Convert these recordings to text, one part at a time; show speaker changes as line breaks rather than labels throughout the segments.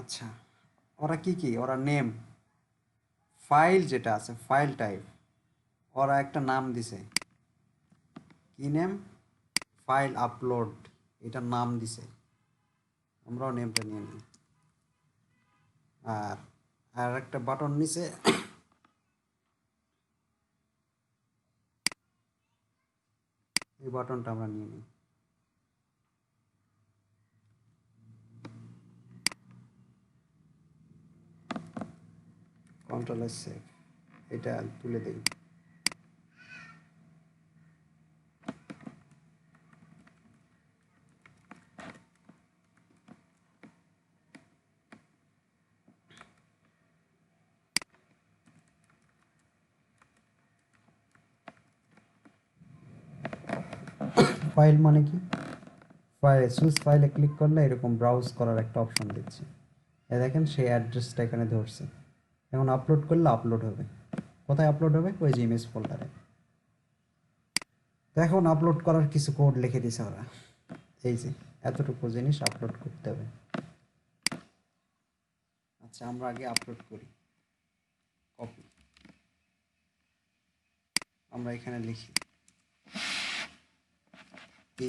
আচ্ছা, ওরা কি কি ওরা নেম ফাইল যেটা আছে ফাইল টাইপ, ওরা একটা নাম দিছে। কি নেম? ফাইল আপলোড, এটার নাম দিছে। আমরাও নেমটা নিয়ে নিই। আর আর একটা বাটন নিচে, এই বাটনটা আমরা নিয়ে নিই। কন্ট্রোল এস সেভ, এটা তুলে দেই। ফাইল মানে কি? ফাইল চুজ ফাইলে ক্লিক করলে এরকম ব্রাউজ করার একটা অপশন দিচ্ছে। এ দেখেন সেই অ্যাড্রেসটা এখানে ধরছে। এখন আপলোড করলে আপলোড হবে। কোথায় আপলোড হবে? ওই যে ইমেজ ফোল্ডারে। তো এখন আপলোড করার কিছু কোড লিখে দিছে ওরা। এই যে এতটুকু জিনিস আপলোড করতে হবে। আচ্ছা, আমরা আগে আপলোড করি। কপি, আমরা এখানে লিখি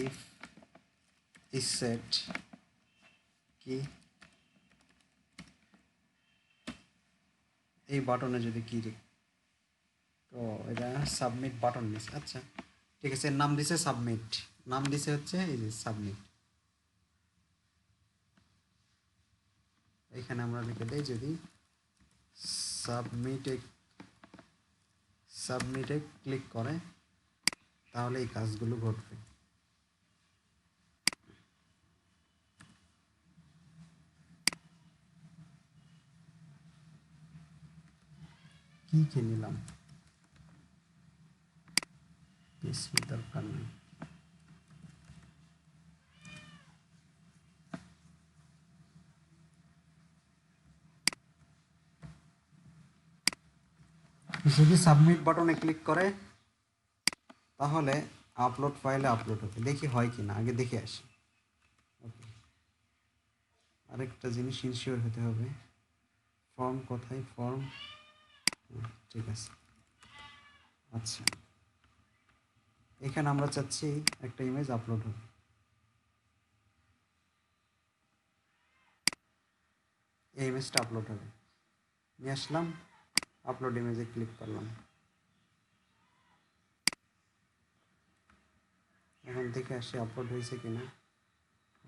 ইফ is set কি এই বাটনে যদি কি তো এটা সাবমিট বাটন দিছে। আচ্ছা ঠিক আছে, নাম দিছে সাবমিট, নাম দিছে হচ্ছে এই যে সাবমিট। এখানে আমরা লিখে দেই যদি সাবমিটে সাবমিটে ক্লিক করে তাহলে এই কাজগুলো ঘটবে। কি কি নিলাম বেশি দরকার নেই। যদি সাবমিট বাটনে ক্লিক করে তাহলে আপলোড ফাইলে আপলোড হবে। দেখি হয় কি না, আগে দেখে আসি। ওকে, আরেকটা জিনিস ইনশিওর হতে হবে। ফর্ম কোথায়? ফর্ম, ঠিক আছে। আচ্ছা, এখানে আমরা চাচ্ছি একটা ইমেজ আপলোড হবে। এই ইমেজটা আপলোড হবে, নিয়ে আসলাম, আপলোড ইমেজে ক্লিক করলাম। এখন দেখে আসি আপলোড হয়েছে কিনা।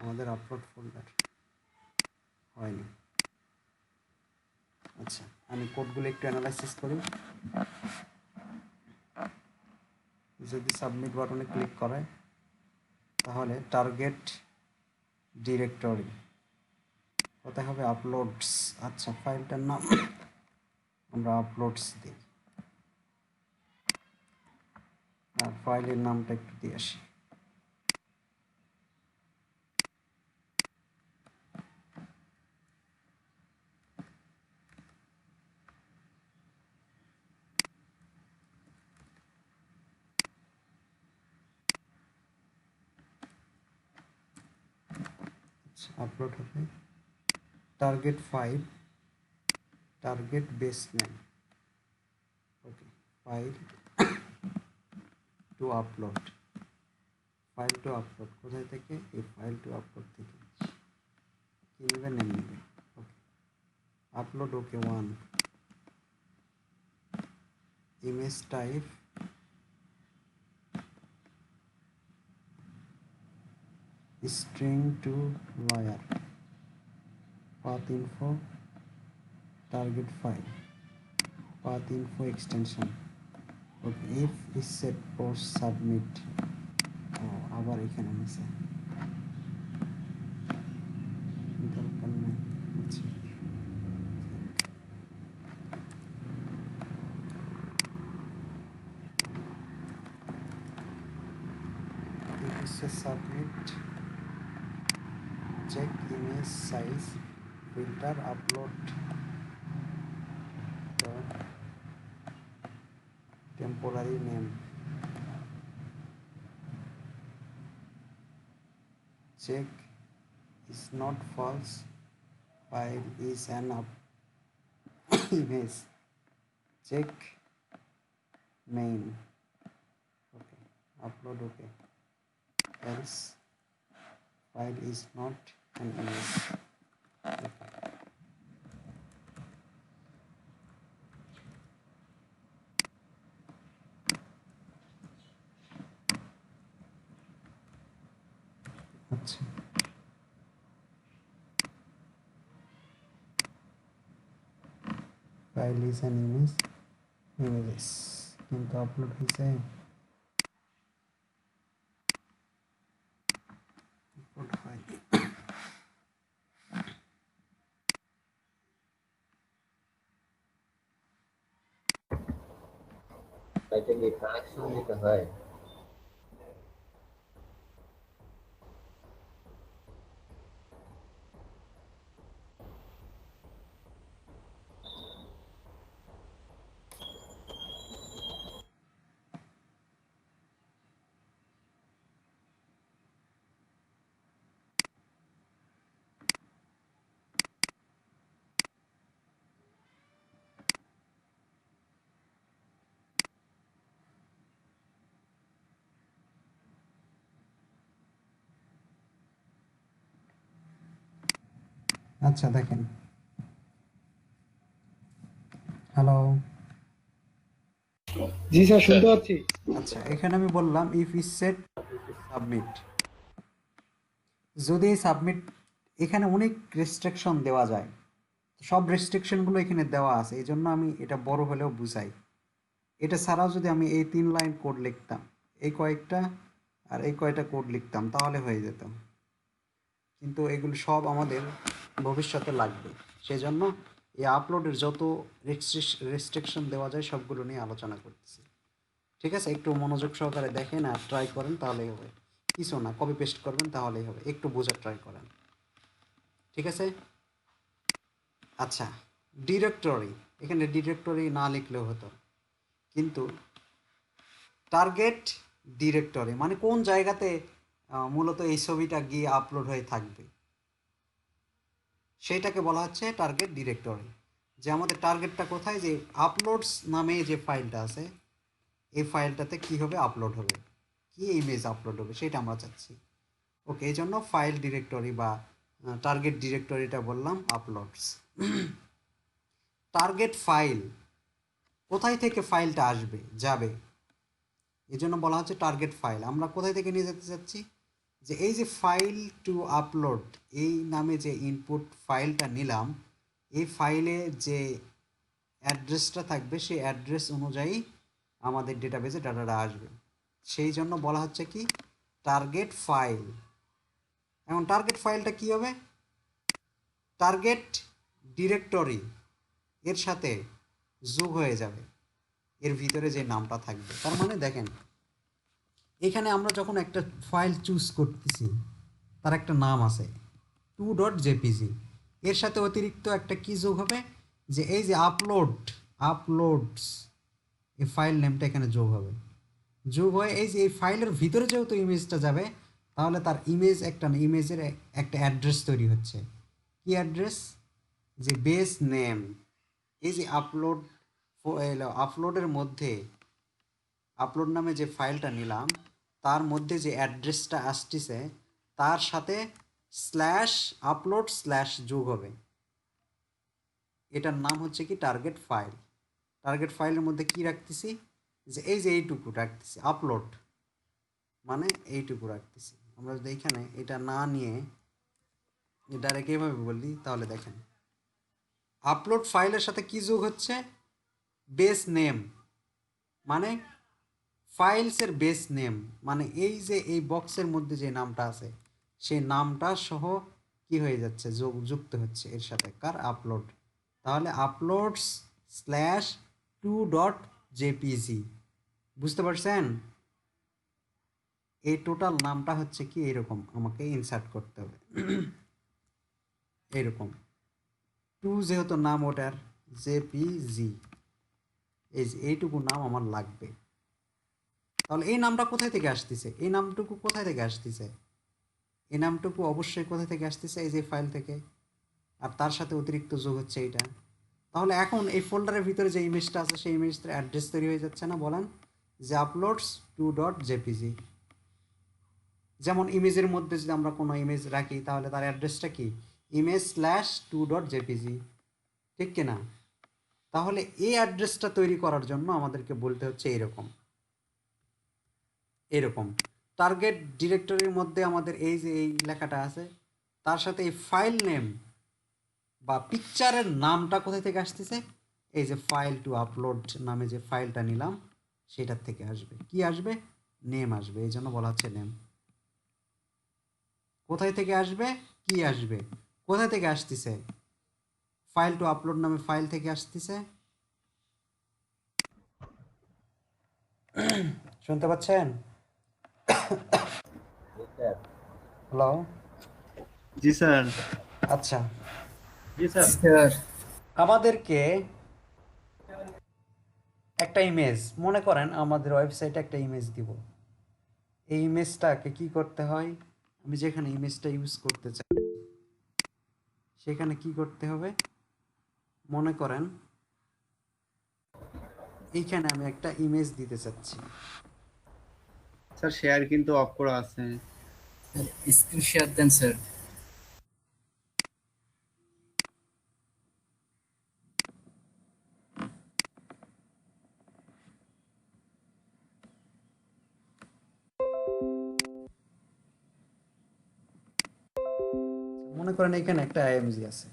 আমাদের আপলোড ফোল্ডার হয়নি। আচ্ছা, আমি কোডগুলো একটু অ্যানালাইসিস করি। যদি সাবমিট বাটনে ক্লিক করে তাহলে টার্গেট ডিরেক্টরি কোথায় হবে? আপলোডস। আচ্ছা, ফাইলটার নাম আমরা আপলোডস দিই, আর ফাইলের নামটা একটু দিয়ে আসি। আপলোড হবে target file, target base name. Okay, file to upload, file to upload কোথায় থেকে? এই ফাইল টু আপলোড থেকে। কি নেবে? নেম নেবে। Okay, upload okay 1, image type string to lawyer, path info target file, path info extension. Okay, if is set post submit, আবার এখানে নিচে দরকার নেই। আচ্ছা, হচ্ছে submit, check image size, filter upload temporary name, check is not false file is an image, check main. Okay, upload. Okay, else file is not an image. Okay. আচ্ছা, file is an images, কিন্তু upload হয়েছে upload হয়নি।
এটা কি connection দিতে হয়?
আচ্ছা দেখেন, হ্যালো।
জি স্যার, শুনতে পাচ্ছি।
আচ্ছা, এখানে আমি বললাম ইফ ইজ সেট সাবমিট। যদি সাবমিট, এখানে অনেক রেস্ট্রিকশন দেওয়া যায়, সব রেস্ট্রিকশনগুলো এখানে দেওয়া আছে, এই জন্য আমি এটা বড় হলেও বুঝাই। এটা ছাড়াও যদি আমি এই 3 লাইন কোড লিখতাম, এই কয়েকটা আর এই কয়টা কোড লিখতাম, তাহলে হয়ে যেত। কিন্তু এগুলো সব আমাদের ভবিষ্যতে লাগবে, সেই জন্য এই আপলোডের যত রেস্ট্রিকশন দেওয়া যায় সবগুলো নিয়ে আলোচনা করতেছি। ঠিক আছে, একটু মনোযোগ সহকারে দেখেন আর ট্রাই করেন, তাহলেই হবে। কিছু না, কপি পেস্ট করবেন তাহলেই হবে, একটু বোঝার ট্রাই করেন। ঠিক আছে। আচ্ছা, ডিরেক্টরি, এখানে ডিরেক্টরি না লিখলেও হতো, কিন্তু টার্গেট ডিরেক্টরি মানে কোন জায়গাতে মূলত এই ছবিটা গিয়ে আপলোড হয়ে থাকবে, সেইটাকে বলা হচ্ছে টার্গেট ডিরেক্টরি। যে আমাদের টার্গেটটা কোথায়, যে আপলোডস নামে যে ফাইলটা আছে, এই ফাইলটাতে কি হবে, আপলোড হবে, কি ইমেজ আপলোড হবে সেটা আমরা চাচ্ছি। ওকে, এই জন্য ফাইল ডিরেক্টরি বা টার্গেট ডিরেক্টরিটা বললাম আপলোডস। টার্গেট ফাইল, কোথায় থেকে ফাইলটা আসবে যাবে, এই জন্য বলা হচ্ছে টার্গেট ফাইল। আমরা কোথায় থেকে নিয়ে যেতে চাচ্ছি, যে এই যে ফাইল টু আপলোড এই নামে যে ইনপুট ফাইলটা নিলাম, এই ফাইলে যে অ্যাড্রেসটা থাকবে সেই অ্যাড্রেস অনুযায়ী আমাদের ডেটাবেজে ডাটাটা আসবে, সেই জন্য বলা হচ্ছে কি টার্গেট ফাইল। এখন টার্গেট ফাইলটা কি হবে, টার্গেট ডিরেক্টরি এর সাথে যোগ হয়ে যাবে, এর ভিতরে যে নামটা থাকবে। তার মানে দেখেন, এখানে আমরা যখন একটা ফাইল চুজ করতেছি, তার একটা নাম আছে 2.jpg, এর সাথে অতিরিক্ত একটা কি যোগ হবে, যে এই যে আপলোডস এই ফাইল নেমটা এখানে যোগ হবে। যোগ হয়ে এই যে এই ফাইলের ভিতরে যেহেতু ইমেজটা যাবে, তাহলে তার ইমেজের একটা অ্যাড্রেস তৈরি হচ্ছে। কি অ্যাড্রেস, যে বেস নেম। এই যে আপলোডের মধ্যে, আপলোড নামে যে ফাইলটা নিলাম তার মধ্যে যে অ্যাড্রেসটা আসতেছে, তার সাথে স্ল্যাশ আপলোড স্ল্যাশ যোগ হবে, এটার নাম হচ্ছে কি টার্গেট ফাইল। টার্গেট ফাইলের মধ্যে কি রাখতেছি, যে এই যে এইটুকু রাখতেছি, আপলোড মানে এইটুকু রাখতেছি। আমরা যদি এখানে এটা না নিয়ে ডাইরেক্ট এইভাবে বলি, তাহলে দেখেন আপলোড ফাইলের সাথে কি যোগ হচ্ছে, বেস নেম, মানে ফাইলসের বেস নেম, মানে এই যে এই বক্সের মধ্যে যে নামটা আছে সেই নামটা সহ কি হয়ে যাচ্ছে, যুক্ত হচ্ছে এর সাথে, কার, আপলোড। তাহলে আপলোডস স্ল্যাশ 2.jpg, বুঝতে পারছেন? এই টোটাল নামটা হচ্ছে কি এরকম, আমাকে ইনসার্ট করতে হবে এইরকম, টু যেহেতু নাম ওটার, জেপিজি, এই যে এইটুকু নাম আমার লাগবে। তাহলে এই নামটা কোথায় থেকে আসতেছে, এই নামটুকু কোথায় থেকে আসতেছে, এই নামটুকু অবশ্যই কোথায় থেকে আসতেছে, এই যে ফাইল থেকে। আর তার সাথে অতিরিক্ত যোগ হচ্ছে এইটা। তাহলে এখন এই ফোল্ডারের ভিতরে যে ইমেজটা আছে সেই ইমেজটার অ্যাড্রেস তৈরি হয়ে যাচ্ছে না, বলেন যে আপলোডস টু ডট জেপিজি। যেমন ইমেজের মধ্যে যদি আমরা কোনো ইমেজ রাখি তাহলে তার অ্যাড্রেসটা কি, image slash two dot JPG, ঠিক কিনা? তাহলে এই অ্যাড্রেসটা তৈরি করার জন্য আমাদেরকে বলতে হচ্ছে এরকম এরকম টার্গেট ডিরেক্টরির মধ্যে আমাদের এই যে এই লেখাটা আছে, তার সাথে এই ফাইল নেম বা পিকচারের নামটা কোথায় থেকে আসতেছে, এই যে ফাইল টু আপলোড নামে যে ফাইলটা নিলাম সেটার থেকে আসবে। কি আসবে? নেম আসবে, এই জন্য বলা হচ্ছে নেম। কোথায় থেকে আসবে? কি আসবে? কোথায় থেকে আসতেছে? ফাইল টু আপলোড নামে ফাইল থেকে আসতেছে। শুনতে পাচ্ছেন?
জি স্যার।
হ্যালো।
জি স্যার।
আচ্ছা,
জি স্যার।
স্যার
আমাদেরকে একটা ইমেজ, মনে করেন আমাদের ওয়েবসাইটে একটা ইমেজ দিব। এই ইমেজটাকে কি করতে হয়, আমি যেখানে ইমেজটা ইউজ করতে চাই সেখানে কি করতে হবে, মনে করেন এইখানে আমি একটা ইমেজ দিতে চাচ্ছি।
স্যার শেয়ার কিন্তু অফ করা আছে।
স্ক্রিন শেয়ার দেন স্যার।
মনে করেন এখানে একটা আইএমজি আছে,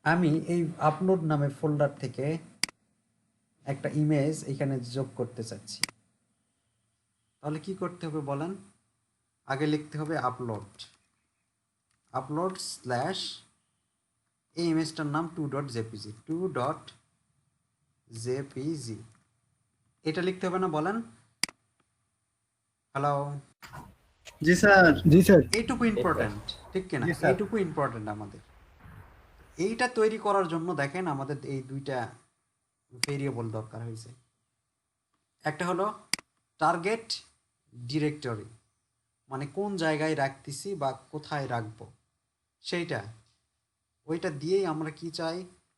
আমি এই আপলোড নামে ফোল্ডার থেকে একটা ইমেজ এখানে যোগ করতে চাচ্ছি। তাহলে কি করতে হবে বলেন? আগে লিখতে হবে আপলোড, আপলোড স্ল্যাশ এই ইমেজটার নাম two dot JPG, two dot JPG, এটা লিখতে হবে না বলেন? হ্যালো।
জি স্যার।
জি স্যার।
এইটুকু ইম্পর্টেন্ট, ঠিক কিনা?
জি, স্যার।
এইটুকু ইম্পর্টেন্ট আমাদের। এইটা তৈরি করার জন্য দেখেন আমাদের এই দুইটা ভেরিয়েবল দরকার হয়েছে। একটা হলো টার্গেট ডিরেক্টরি, মানে কোন জায়গায় রাখতেছি বা কোথায় রাখবো সেইটা, ওইটা দিয়েই আমরা কি চাই,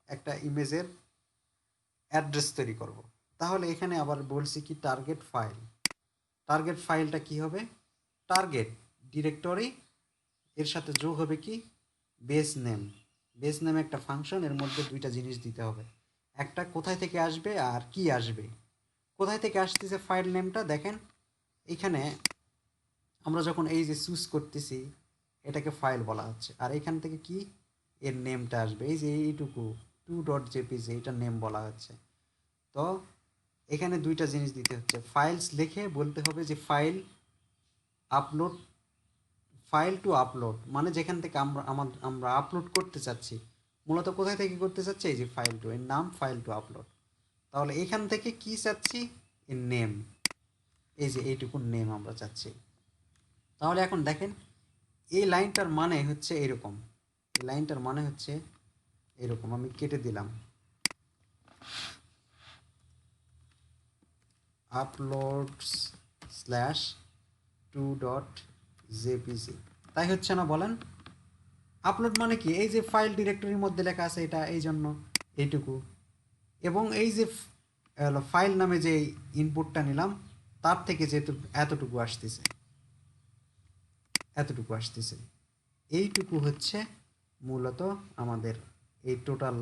একটা ইমেজের অ্যাড্রেস তৈরি করব। তাহলে এখানে আবার বলছি কি টার্গেট ফাইল, টার্গেট ফাইলটা কি হবে, টার্গেট ডিরেক্টরি, এর সাথে যোগ হবে কি বেস নেম। বেস নেম একটা ফাংশন, এর মধ্যে দুইটা জিনিস দিতে হবে, একটা কোথায় থেকে আসবে আর কি আসবে। কোথায় থেকে আসতেছে ফাইল নেমটা দেখেন এইখানে আমরা যখন এই যে চুজ করতেছি এটাকে ফাইল বলা হচ্ছে, আর এখান থেকে কি এর নেমটা আসবে, এই যে এইটুকু টু ডট জেপিজি এটার নেম বলা হচ্ছে। তো এখানে দুইটা জিনিস দিতে হচ্ছে, ফাইলস লিখে বলতে হবে যে file upload, file to upload মানে যেখান থেকে আমরা আপলোড করতে চাচ্ছি, মূলত কোথায় থেকে করতে চাচ্ছি, এই যে ফাইল টু, এর নাম ফাইল টু আপলোড। তাহলে এখান থেকে কি চাচ্ছি, এর নেম, এই যে এইটুকু নেম আমরা চাচ্ছি। তাহলে এখন দেখেন এই লাইনটার মানে হচ্ছে এরকম, এই লাইনটার মানে হচ্ছে এরকম, আমি কেটে দিলাম uploads slash two dot JPG, তাই হচ্ছে না বলেন? আপলোড মানে কি, এই যে ফাইল ডিরেক্টরির মধ্যে লেখা আছে এটা, এই জন্য এইটুকু, এবং এই যে ফাইল নামে যে ইনপুটটা নিলাম তার থেকে যেহেতু এতটুকু আসতেছে, এতটুকু আসতেছে, এইটুকু হচ্ছে মূলত আমাদের এই টোটাল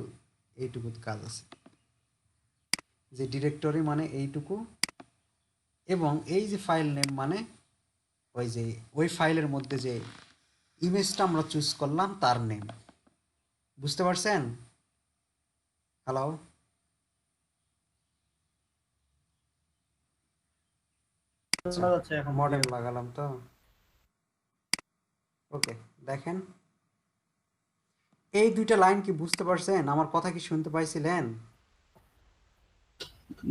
এইটুকু কাজ আছে, যে ডিরেক্টরি মানে এইটুকু, এবং এই যে ফাইল নেম মানে ওই যে ওই ফাইলের মধ্যে যে ইমেজটা আমরা চুজ করলাম তার নেম। বুঝতে পারছেন? হ্যালো।
শোনা যাচ্ছে এখন
মডেল
clear।
লাগালাম তো। ওকে, দেখেন এই দুইটা লাইন কি বুঝতে পারছেন? আমার কথা কি শুনতে পাইছিলেন?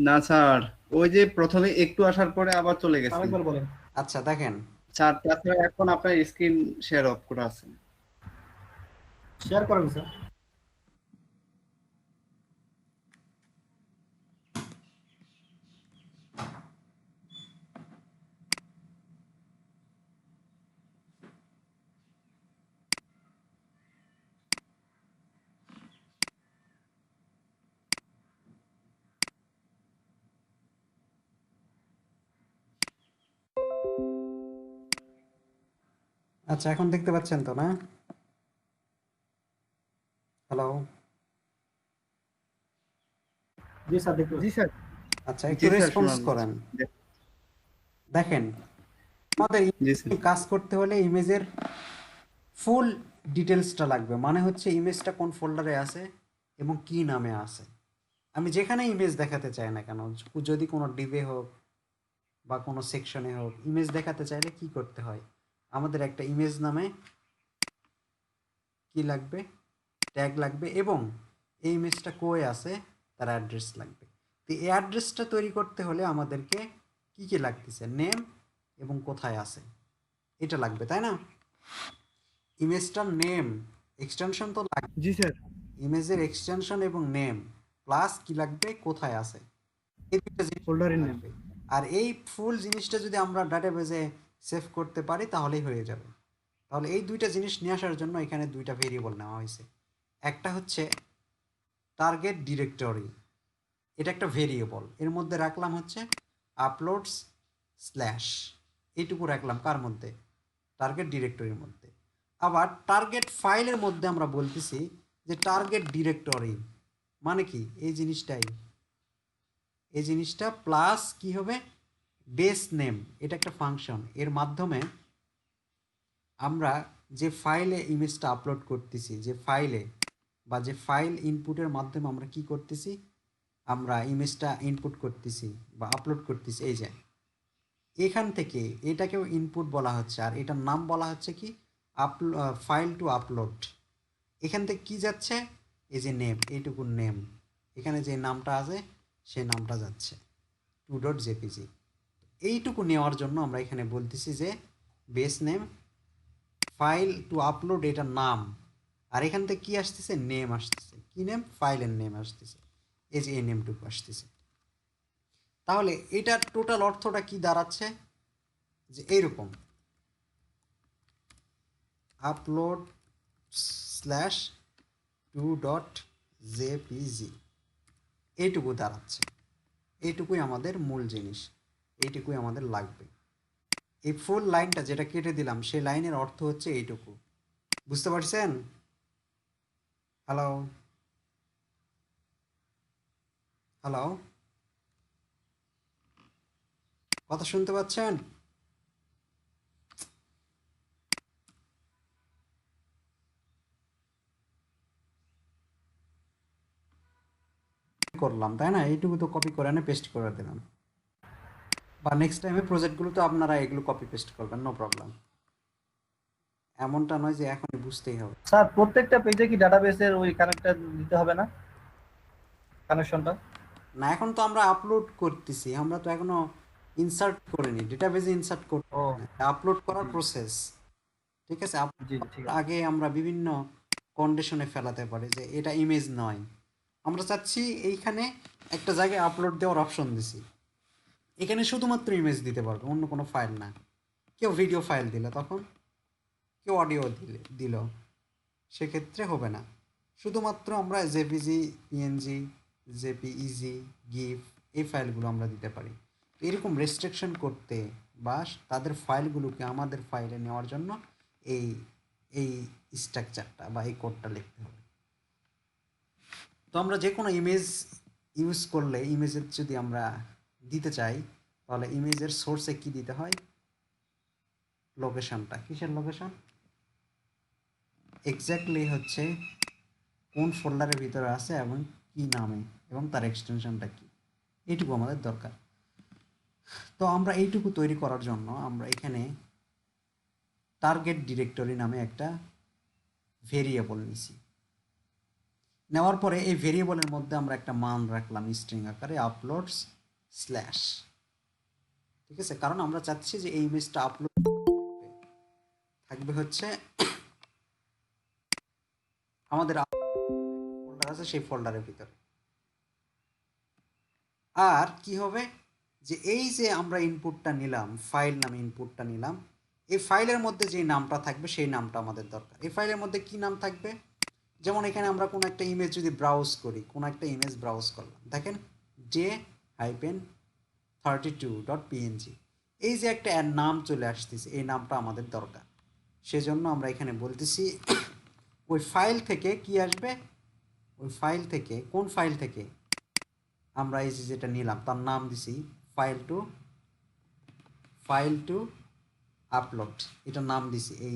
না স্যার, ওই যে প্রথমে একটু আসার পরে আবার চলে গেছে।
আরেকবার বলেন।
আচ্ছা দেখেন,
স্যার তাছাড়া এখন আপনার স্ক্রিন শেয়ার অফ করা আছে।
শেয়ার করেন স্যার।
আচ্ছা, এখন দেখতে পাচ্ছেন তো না? হ্যালো।
জি স্যার, দেখতে
জি
পাচ্ছি।
স্যার।
আচ্ছা, একটু
জি স্যার,
রেসপন্স
শোনা
করেন।
যাচ্ছে।
দেখেন, আমাদের
জি
image
স্যার।
নিয়ে কাজ করতে হলে ইমেজের ফুল ডিটেলসটা লাগবে, মানে হচ্ছে ইমেজটা কোন ফোল্ডারে আছে এবং কি নামে আছে। আমি যেখানে ইমেজ দেখাতে চাই না কেন, যদি কোনো ডিবে হোক বা কোনো সেকশনে হোক, ইমেজ দেখাতে চাইলে কি করতে হয়, আমাদের একটা ইমেজ নামে কি লাগবে, ট্যাগ লাগবে, এবং এই ইমেজটা কই আছে তার অ্যাড্রেস লাগবে। তো এই অ্যাড্রেসটা তৈরি করতে হলে আমাদেরকে কি কি লাগতেছে, নেম এবং কোথায় আছে এটা লাগবে, তাই না? ইমেজটার নেম এক্সটেনশন তো লাগবে,
জি স্যার।
ইমেজের এক্সটেনশন এবং নেম প্লাস কি লাগবে, কোথায় আছে, এই দুইটা জিনিস
ফোল্ডারের নেম।
লাগবে। আর এই ফুল জিনিসটা যদি আমরা ডাটাবেজে সেভ করতে পারি তাহলেই হয়ে যাবে। তাহলে এই দুইটা জিনিস নিয়ে আসার জন্য এখানে দুইটা ভেরিয়েবল নেওয়া হয়েছে। একটা হচ্ছে টার্গেট ডিরেক্টরি, এটা একটা ভেরিয়েবল, এর মধ্যে রাখলাম হচ্ছে আপলোডস স্ল্যাশ, এইটুকু রাখলাম কার মধ্যে, টার্গেট ডিরেক্টরির মধ্যে। আবার টার্গেট ফাইলের মধ্যে আমরা বলতেছি যে টার্গেট ডিরেক্টরি মানে কি, এই জিনিসটা প্লাস কি হবে, বেস নেম, এটা একটা ফাংশন, এর মাধ্যমে আমরা যে ফাইলে ইমেজটা আপলোড করতেছি, যে ফাইলে বা যে ফাইল ইনপুটের মাধ্যমে আমরা কি করতেছি, আমরা ইমেজটা ইনপুট করতেছি বা আপলোড করতেছি, এই যে এখান থেকে এটাকেও ইনপুট বলা হচ্ছে, আর এটার নাম বলা হচ্ছে কি, ফাইল টু আপলোড। এখান থেকে কি যাচ্ছে, এই যে নেম, এইটুকু নেম, এখানে যে নামটা আছে সেই নামটা যাচ্ছে 2.jpg। এইটুকু নেওয়ার জন্য আমরা এখানে বলতেছি যে base name, file to upload এটার নাম, আর এখান থেকে কি আসতেছে, নেম আসতেছে, কি নেম, ফাইলের নেম আসতেছে, এই যে এই নেমটুকু আসতেছে। তাহলে এটার টোটাল অর্থটা কি দাঁড়াচ্ছে, যে এইরকম আপলোড স্ল্যাশ 2.jpg, এইটুকু দাঁড়াচ্ছে। এইটুকুই আমাদের মূল জিনিস, এইটুকুই আমাদের লাগবে। এই ফুল লাইনটা যেটা কেটে দিলাম সেই লাইনের অর্থ হচ্ছে এইটুকু, বুঝতে পারছেন? হ্যালো, হ্যালো, কথা শুনতে পাচ্ছেন? করলাম তাই না, এইটুকু তো কপি করে এনে পেস্ট করে দিলাম, বা নেক্সট টাইমে প্রজেক্টগুলো তো আপনারা এগুলো কপি পেস্ট করবেন, নো প্রবলেম। এমনটা নয় যে এখনই বুঝতেই হবে।
স্যার, প্রত্যেকটা পেজে কি ডাটাবেসের ওই কানেক্টটা দিতে হবে না, কানেকশনটা?
না, এখন তো আমরা আপলোড করতেছি, আমরা তো এখনো ইনসার্ট করিনি, ডেটাবেজে ইনসার্ট করতে
ও,
আপলোড করার
জি
প্রসেস। ঠিক আছে,
জি জি, ঠিক আছে।
আগে আমরা বিভিন্ন কন্ডিশনে ফেলাতে পারি যে এটা ইমেজ নয়, আমরা চাচ্ছি এইখানে একটা জায়গায় আপলোড দেওয়ার অপশন দিছি, এখানে শুধুমাত্র ইমেজ দিতে পারবে, অন্য কোনো ফাইল না। কেউ ভিডিও ফাইল দিল তখন, কেউ অডিও দিল, সেক্ষেত্রে হবে না। শুধুমাত্র আমরা জেপিজি, পিএনজি, জেপিইজি, গিফ, এই ফাইলগুলো আমরা দিতে পারি। এরকম রেস্ট্রিকশন করতে বা তাদের ফাইলগুলোকে আমাদের ফাইলে নেওয়ার জন্য এই এই স্ট্রাকচারটা বা এই কোডটা লিখতে হবে। তো আমরা যে কোনো ইমেজ ইউজ করলে, ইমেজের যদি আমরা দিতে চাই, তাহলে ইমেজের সোর্সে কি দিতে হয়, লোকেশনটা, কিসের লোকেশন, এক্স্যাক্টলি হচ্ছে কোন ফোল্ডারের ভিতরে আছে এবং কি নামে এবং তার এক্সটেনশনটা কি, এইটুকু আমাদের দরকার। তো আমরা এইটুকু তৈরি করার জন্য আমরা এখানে টার্গেট ডিরেক্টরি নামে একটা ভেরিয়েবল নিছি। নেওয়ার পরে এই ভেরিয়েবলের মধ্যে আমরা একটা মান রাখলাম স্ট্রিং আকারে, আপলোডস স্ল্যাশ। ঠিক আছে, কারণ আমরা চাচ্ছি যে এই ইমেজটা আপলোড থাকবে হচ্ছে আমাদের ফোল্ডার আছে সেই ফোল্ডারের ভিতরে। আর কি হবে, যে এই যে আমরা ইনপুটটা নিলাম, ফাইল নামে ইনপুটটা নিলাম, এই ফাইলের মধ্যে যে নামটা থাকবে সেই নামটা আমাদের দরকার। এই ফাইলের মধ্যে কি নাম থাকবে, যেমন এখানে আমরা কোনো একটা ইমেজ যদি ব্রাউজ করি, কোনো একটা ইমেজ ব্রাউজ করলাম, দেখেন j-32.png, এই যে একটা নাম চলে আসতেছে, এই নামটা আমাদের দরকার। সেজন্য আমরা এখানে বলতেছি ওই ফাইল থেকে কি আসবে, ওই ফাইল থেকে, কোন ফাইল থেকে আমরা এই যে যেটা নিলাম তার নাম দিছি ফাইল টু আপলোড, এটা নাম দিছি এই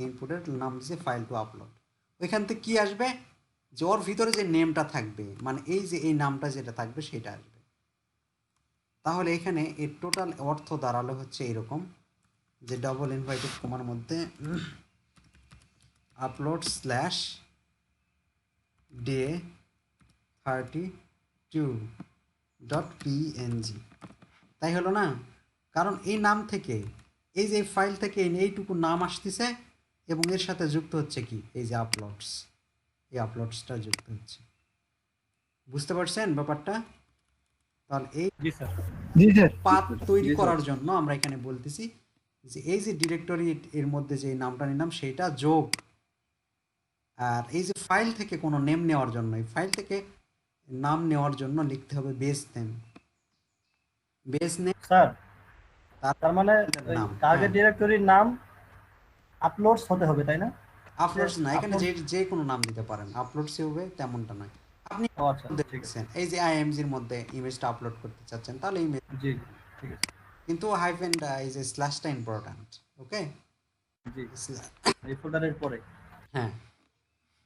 ইনপুটের নাম দিছি ফাইল টু আপলোড। ওইখান থেকে কি আসবে, যে ওর ভিতরে যে নেমটা থাকবে, মানে এই যে এই নামটা যেটা থাকবে সেটা আসবে। তাহলে এখানে এর টোটাল অর্থ দাঁড়ালো হচ্ছে এরকম, যে ডবল ইনভার্টেড কমার মধ্যে আপলোড স্ল্যাশ ডে 32.png, তাই হলো না? কারণ এই নাম থেকে, এই যে ফাইল থেকে এইটুকু নাম আসতেছে এবং এর সাথে যুক্ত হচ্ছে কি, এই যে আপলোডস, এই আপলোডসটা যুক্ত হচ্ছে। বুঝতে পারছেন ব্যাপারটা? তাহলে এই
জি স্যার। জি স্যার।
পাথ তৈরি
জি স্যার।
করার জন্য আমরা এখানে বলতেছি যে এই যে ডিরেক্টরি এর মধ্যে যে নামটা নিলাম সেইটা যোগ, আর এই যে ফাইল থেকে কোনো নেম নেওয়ার জন্য, এই ফাইল থেকে নাম নেওয়ার জন্য লিখতে হবে বেস নেম
স্যার
তার
তার মানে
নাম।
টার্গেট ডিরেক্টরির নাম আপলোডস হতে হবে তাই না?
আপলোডস না, এখানে
upload-
যে যে কোনো নাম দিতে পারেন, আপলোডসই হবে তেমনটা নয়। আপনি
ও আচ্ছা ঠিক আছে।
দেখছেন এই যে আইএমজির মধ্যে ইমেজটা আপলোড করতে চাচ্ছেন, তাহলে ইমেজ,
জি ঠিক আছে।
কিন্তু হাইফেনটা এই যে স্ল্যাশটা ইম্পর্ট্যান্ট। ওকে,
জি এই ফোল্ডারের পরে।
হ্যাঁ,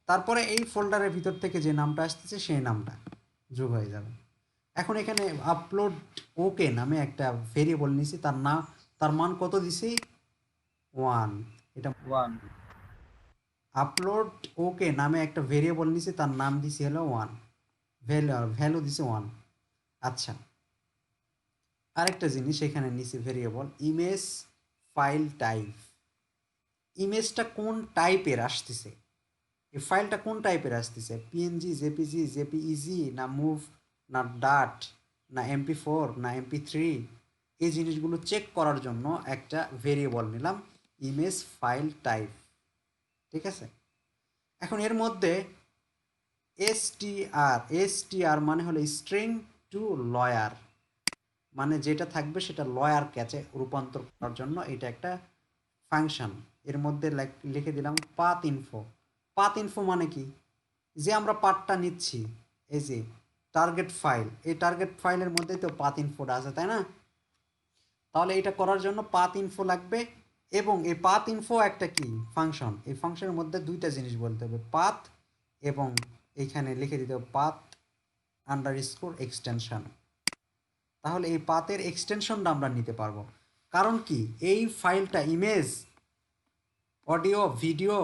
তারপরে এই ফোল্ডারের ভিতর থেকে যে নামটা আসতেছে সেই নামটা যোগ হয়ে যাবে। এখন এখানে আপলোড ওকে নামে একটা ভেরিয়েবল নিছি, তার মান কত দিছি, 1। এটা
1
আপলোড ওকে নামে একটা ভেরিয়েবল নিছি, তার নাম দিছি হলো 1, ভ্যালু দিছি 1। আচ্ছা, আরেকটা জিনিস এখানে নিছি ভেরিয়েবল ইমেজ ফাইল টাইপ। ইমেজটা কোন টাইপের আসতেছে, এই ফাইলটা কোন টাইপের আসতেছে, পিএনজি, জেপিজি, জেপিইজি, না মুভ, না ডাট, না এমপি4, না এমপি3, এই জিনিসগুলো চেক করার জন্য একটা ভেরিয়েবল নিলাম ইমেজ ফাইল টাইপ। ঠিক আছে, এখন এর মধ্যে এসটিআর মানে হলো স্ট্রিং টু লয়ার, মানে যেটা থাকবে সেটা লয়ার ক্যাচে রূপান্তর করার জন্য এটা একটা ফাংশন। এর মধ্যে লিখে দিলাম পাথ ইনফো। পাথ ইনফো মানে কি, যে আমরা পাথটা নিচ্ছি, এই যে টার্গেট ফাইল, এই টার্গেট ফাইলের মধ্যেই তো পাথ ইনফোটা আছে, তাই না? তাহলে এটা করার জন্য পাথ ইনফো লাগবে, এবং এই পাথ ইনফো একটা কি ফাংশন, এই ফাংশনের মধ্যে দুইটা জিনিস বলতে হবে, পাথ এবং এইখানে লিখে দিতে হবে পাথ আন্ডারস্কোর এক্সটেনশন। তাহলে এই পাথের এক্সটেনশনটা আমরা নিতে পারবো। কারণ কি, এই ফাইলটা ইমেজ, অডিও, ভিডিও,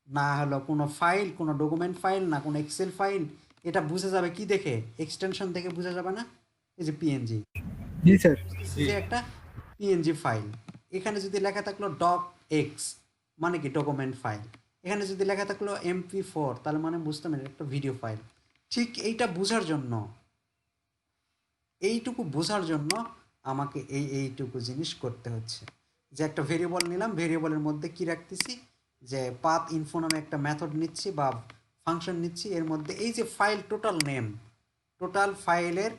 না হলো কোনো ফাইল, কোনো ডকুমেন্ট ফাইল, না কোনো এক্সেল ফাইল, এটা বুঝে যাবে কি দেখে, এক্সটেনশন থেকে বোঝা যাবে না, এই যে পিএনজি,
জি স্যার।
যে একটা পিএনজি ফাইল। এখানে যদি লেখা থাকলো ডক এক্স মানে কি ডকুমেন্ট ফাইল, এখানে যদি লেখা থাকলো এমপি4 তাহলে মানে বুঝতাম এটা একটা ভিডিও ফাইল। ঠিক এইটা বোঝার জন্য, এইটুকু বোঝার জন্য আমাকে এইটুকু জিনিস করতে হচ্ছে, যে একটা ভেরিয়েবল নিলাম, ভেরিয়েবলের মধ্যে কি রাখতেছি, যে পাথ ইনফো নামে একটা মেথড নিচ্ছি বা ফাংশন নিচ্ছি, এর মধ্যে এই যে ফাইল টোটাল নেম, টোটাল ফাইলের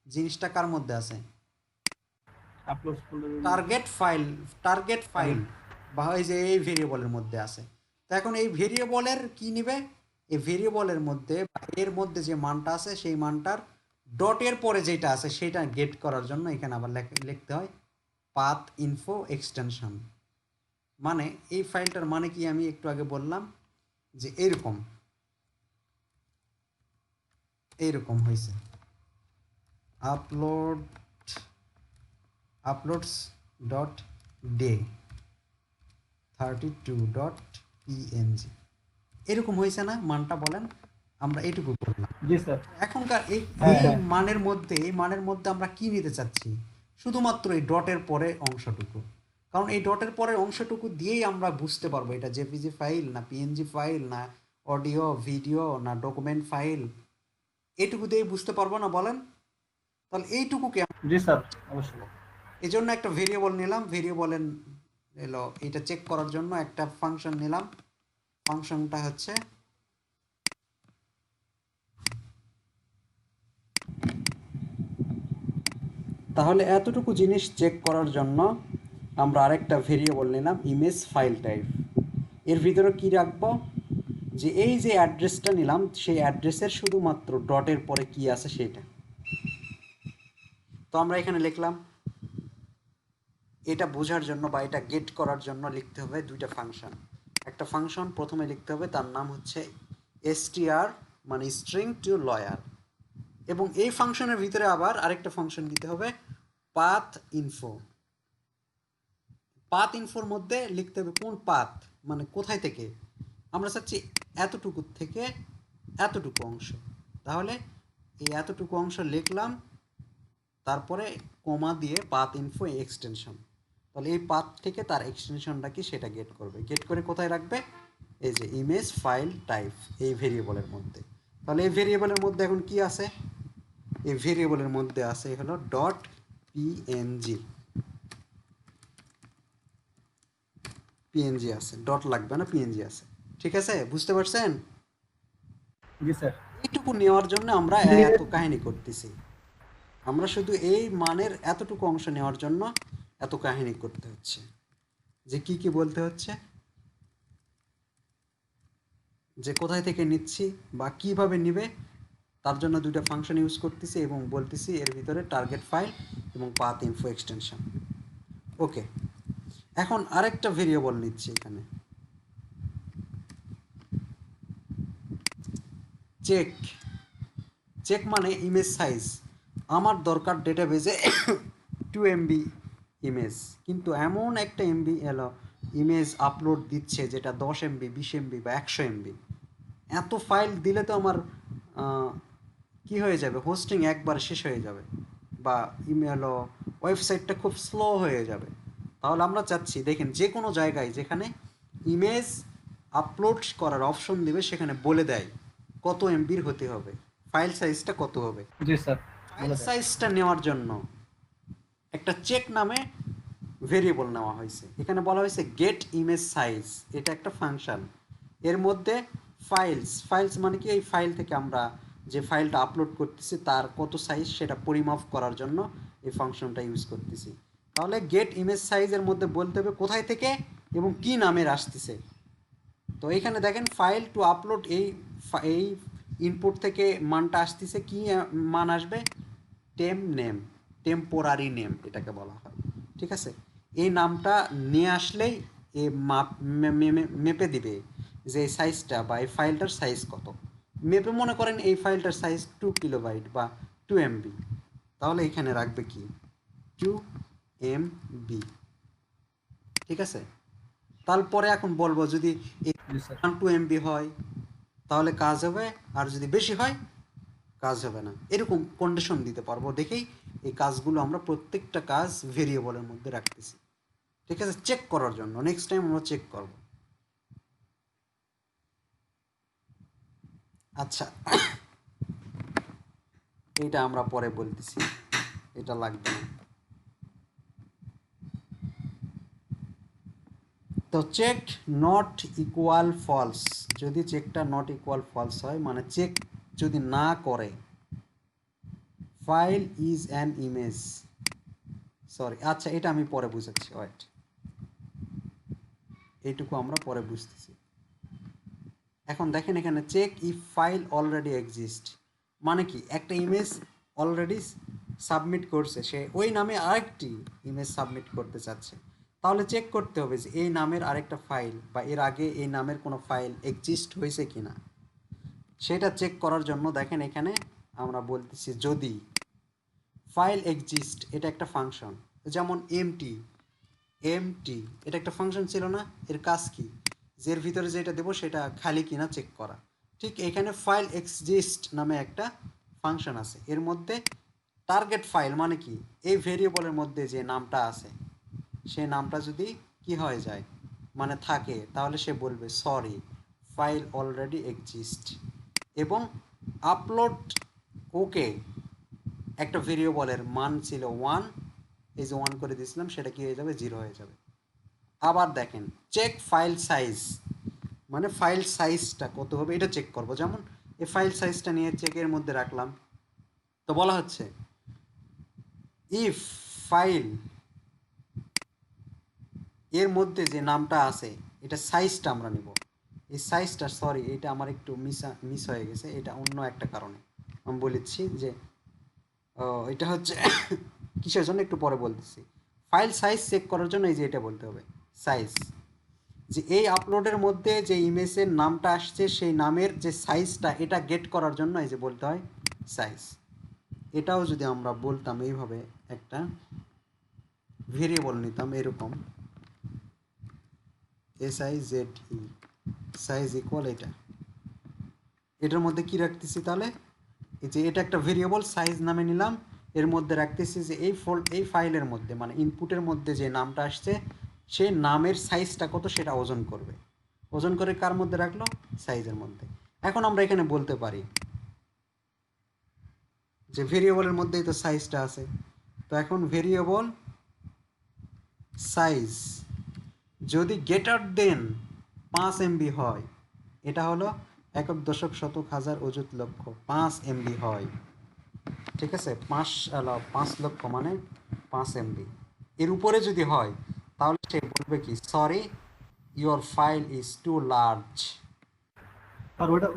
জিনিসটা কার মধ্যে আছে,
আপলোডস ফোল্ডারের
টার্গেট ফাইল বা এই যে এই ভেরিয়েবলের মধ্যে আছে। তো এখন এই ভেরিয়েবলের কি নিবে, এই ভেরিয়েবলের মধ্যে এর মধ্যে যে মানটা আছে সেই মানটার ডটের পরে যেটা আছে সেটা গেট করার জন্য এখানে আবার লিখতে হয় পাথ ইনফো এক্সটেনশন। মানে এই ফাইলটার মানে কি আমি একটু আগে বললাম যে এরকম এইরকম হয়েছে, আপলোডস ডট ডে 32.png, এরকম হয়েছে না মানটা, বলেন? আমরা এইটুকু করলাম।
জি স্যার।
এখনকার এই মানের মধ্যে আমরা কি নিতে চাচ্ছি, শুধুমাত্র এই ডটের পরে অংশটুকু। কারণ এই ডটের পরের অংশটুকু দিয়েই আমরা বুঝতে পারবো এটা জেপিজি ফাইল, না পিএনজি ফাইল, না অডিও, ভিডিও, না ডকুমেন্ট ফাইল, এইটুকু দিয়েই বুঝতে পারবো না, বলেন? তাহলে এইটুকুকে
জি স্যার অবশ্যই।
এই জন্য একটা ভেরিয়েবল নিলাম, ভেরিয়েবলের এলো এটা চেক করার জন্য একটা ফাংশন নিলাম, ফাংশনটা হচ্ছে তাহলে এতটুকু জিনিস চেক করার জন্য আমরা আরেকটা ভেরিয়েবল নিলাম ইমেজ ফাইল টাইপ। এর ভিতরে কি রাখবো, যে এই যে অ্যাড্রেসটা নিলাম সেই অ্যাড্রেসের শুধুমাত্র ডটের পরে কি আছে সেটা। তো আমরা এখানে লিখলাম, এটা বোঝার জন্য বা এটা গেট করার জন্য লিখতে হবে দুইটা ফাংশন। একটা ফাংশন প্রথমে লিখতে হবে, তার নাম হচ্ছে str মানে স্ট্রিং টু লয়ার, এবং এই ফাংশনের ভিতরে আবার আরেকটা ফাংশন দিতে হবে পাথ ইনফো। পাথ ইনফোর মধ্যে লিখতে হবে কোন পাথ, মানে কোথায় থেকে আমরা চাচ্ছি এতটুকু থেকে এতটুকু অংশ। তাহলে এই এতটুকু অংশ লিখলাম, তারপরে কমা দিয়ে পাথ ইনফো এক্সটেনশন। তাহলে এই পাথ থেকে তার এক্সটেনশনটা কি সেটা গেট করবে, গেট করে কোথায় রাখবে, এই যে ইমেজ ফাইল টাইপ এই ভেরিয়েবলের মধ্যে। তাহলে এই ভেরিয়েবলের মধ্যে এখন কি আছে, এই ভেরিয়েবলের মধ্যে আছে হলো ডট পিএনজি। পিএনজি আছে, ডট লাগবে না, পিএনজি আছে। ঠিক আছে, বুঝতে পারছেন?
জি স্যার।
এইটুকু নেওয়ার জন্য আমরা এত কাহিনী করতেছি, আমরা শুধু এই মানের এতটুকু অংশ নেওয়ার জন্য এত কাহিনী করতে হচ্ছে, যে কি কি বলতে হচ্ছে, যে কোথায় থেকে নিচ্ছি বা কিভাবে নিবে, তার জন্য দুইটা ফাংশন ইউজ করতেছি এবং বলতেছি এর ভিতরে টার্গেট ফাইল এবং পাথ ইনফো এক্সটেনশন। ওকে, এখন আরেকটা ভেরিয়েবল নিচ্ছি এখানে, চেক। চেক মানে ইমেজ সাইজ। আমার দরকার ডেটাবেজে 2 MB ইমেজ, কিন্তু এমন একটা এমবি এলো ইমেজ আপলোড দিচ্ছে যেটা 10 MB 20 MB বা 100 MB। এত ফাইল দিলে তো আমার কি হয়ে যাবে, হোস্টিং একবার শেষ হয়ে যাবে বা ইমেল ওয়েবসাইটটা খুব স্লো হয়ে যাবে। তাহলে আমরা চাচ্ছি, দেখেন যে কোনো জায়গায় যেখানে ইমেজ আপলোড করার অপশন দেবে সেখানে বলে দেয় কত এমবির হতে হবে, ফাইল সাইজটা কত হবে।
জি স্যার।
ফাইল সাইজটা নেওয়ার জন্য একটা চেক নামে ভেরিয়েবল নেওয়া হয়েছে। এখানে বলা হয়েছে গেট ইমেজ সাইজ, এটা একটা ফাংশন। এর মধ্যে ফাইলস মানে কি, এই ফাইল থেকে আমরা যে ফাইলটা আপলোড করতেছি তার কত সাইজ সেটা পরিমাপ করার জন্য এই ফাংশনটা ইউজ করতেছি। তাহলে গেট ইমেজ সাইজের মধ্যে বলতে হবে কোথায় থেকে এবং কি নামের আসতেছে। তো এখানে দেখেন ফাইল টু আপলোড, এই ইনপুট থেকে মানটা আসতেছে, কি মান আসবে, টেম্পোরারি নেম এটাকে বলা হয়। ঠিক আছে, এই নামটা নিয়ে আসলেই এ মেপে দিবে যে এই সাইজটা বা এই ফাইলটার সাইজ কত। মেপে মনে করেন এই ফাইলটার সাইজ 2 KB বা 2 MB, তাহলে এখানে রাখবে কি 2 MB। ঠিক আছে, তারপরে এখন বলবো যদি এই 2 MB হয় তাহলে কাজ হবে, আর যদি বেশি হয় কাজ হবে না, এরকম কন্ডিশন দিতে পারবো। দেখেই এই কাজগুলো আমরা প্রত্যেকটা কাজ ভেরিয়েবলের মধ্যে রাখতেছি। ঠিক আছে, চেক করার জন্য, নেক্সট টাইম আমরা চেক করব। আচ্ছা, এইটা আমরা পরে বলতেছি, এটা লাগবে না। তো চেক নট ইকুয়াল ফলস, যদি চেকটা নট ইকুয়াল ফলস হয় মানে চেক যদি না করে, file is an image, sorry আচ্ছা এটা আমি পরে বুঝাচ্ছি, ওয়েট, এইটুকু আমরা পরে বুঝতেছি। এখন দেখেন এখানে check if file already exist, মানে কি একটা ইমেজ অলরেডি সাবমিট করছে, সে ওই নামে আরেকটি ইমেজ সাবমিট করতে চাচ্ছে, তাহলে চেক করতে হবে যে এই নামের আরেকটা ফাইল বা এর আগে এই নামের কোনো ফাইল এক্সিস্ট হয়েছে কি না। সেটা চেক করার জন্য দেখেন এখানে আমরা বলতেছি যদি ফাইল এক্সিস্ট, এটা একটা ফাংশন, যেমন এমটি এটা একটা ফাংশন ছিল না, এর কাজ কি, যে এর ভিতরে যেটা দেবো সেটা খালি কিনা চেক করা। ঠিক এখানে ফাইল এক্সিস্ট নামে একটা ফাংশন আছে, এর মধ্যে টার্গেট ফাইল মানে কি, এই ভেরিয়েবলের মধ্যে যে নামটা আছে সেই নামটা যদি কি হয়ে যায় মানে থাকে, তাহলে সে বলবে সরি ফাইল অলরেডি এক্সিস্ট, এবং আপলোড ওকে একটা ভেরিয়েবলের মান ছিল 1, এই যে 1 করে দিয়েছিলাম সেটা কি হয়ে যাবে 0 হয়ে যাবে। আবার দেখেন চেক ফাইল সাইজ, মানে ফাইল সাইজটা কত হবে এটা চেক করব। যেমন এই ফাইল সাইজটা নিয়ে চেকের মধ্যে রাখলাম, তো বলা হচ্ছে ইফ ফাইল এর মধ্যে যে নামটা আছে এটা সাইজটা আমরা নিব। এই সাইজটা, সরি এটা আমার একটু মিস হয়ে গেছে, এটা অন্য একটা কারণে আমি বলেছি যে এটা হচ্ছে কিসের জন্য একটু পরে বলতেছি। ফাইল সাইজ চেক করার জন্য এই যে এটা বলতে হবে সাইজ, যে এই আপলোডের মধ্যে যে ইমেজের নামটা আসছে সেই নামের যে সাইজটা এটা গেট করার জন্য এই যে বলতে হয় সাইজ। এটাও যদি আমরা বলতাম এইভাবে একটা ভেরিয়েবল নিতাম এরকম size সাইজ ইকুয়াল এটার মধ্যে কি রাখতেছি তাহলে, এই যে এটা একটা ভেরিয়েবল সাইজ নামে নিলাম, এর মধ্যে রাখতেছি যে এই ফাইলের মধ্যে মানে ইনপুটের মধ্যে যে নামটা আসছে সেই নামের সাইজটা কত সেটা ওজন করবে, ওজন করে কার মধ্যে রাখলো, সাইজের মধ্যে। এখন আমরা এখানে বলতে পারি যে ভেরিয়েবলের মধ্যেই তো সাইজটা আছে, তো এখন ভেরিয়েবল সাইজ যদি গ্রেটার দেন 5 MB হয়, এটা হলো একক দশক শতক হাজার অযুত লক্ষ 5 MB হয়, ঠিক আছে, 5 লক্ষ মানে 5 MB এর উপরে যদি হয় তাহলে সে বলবে কি sorry your file is too large.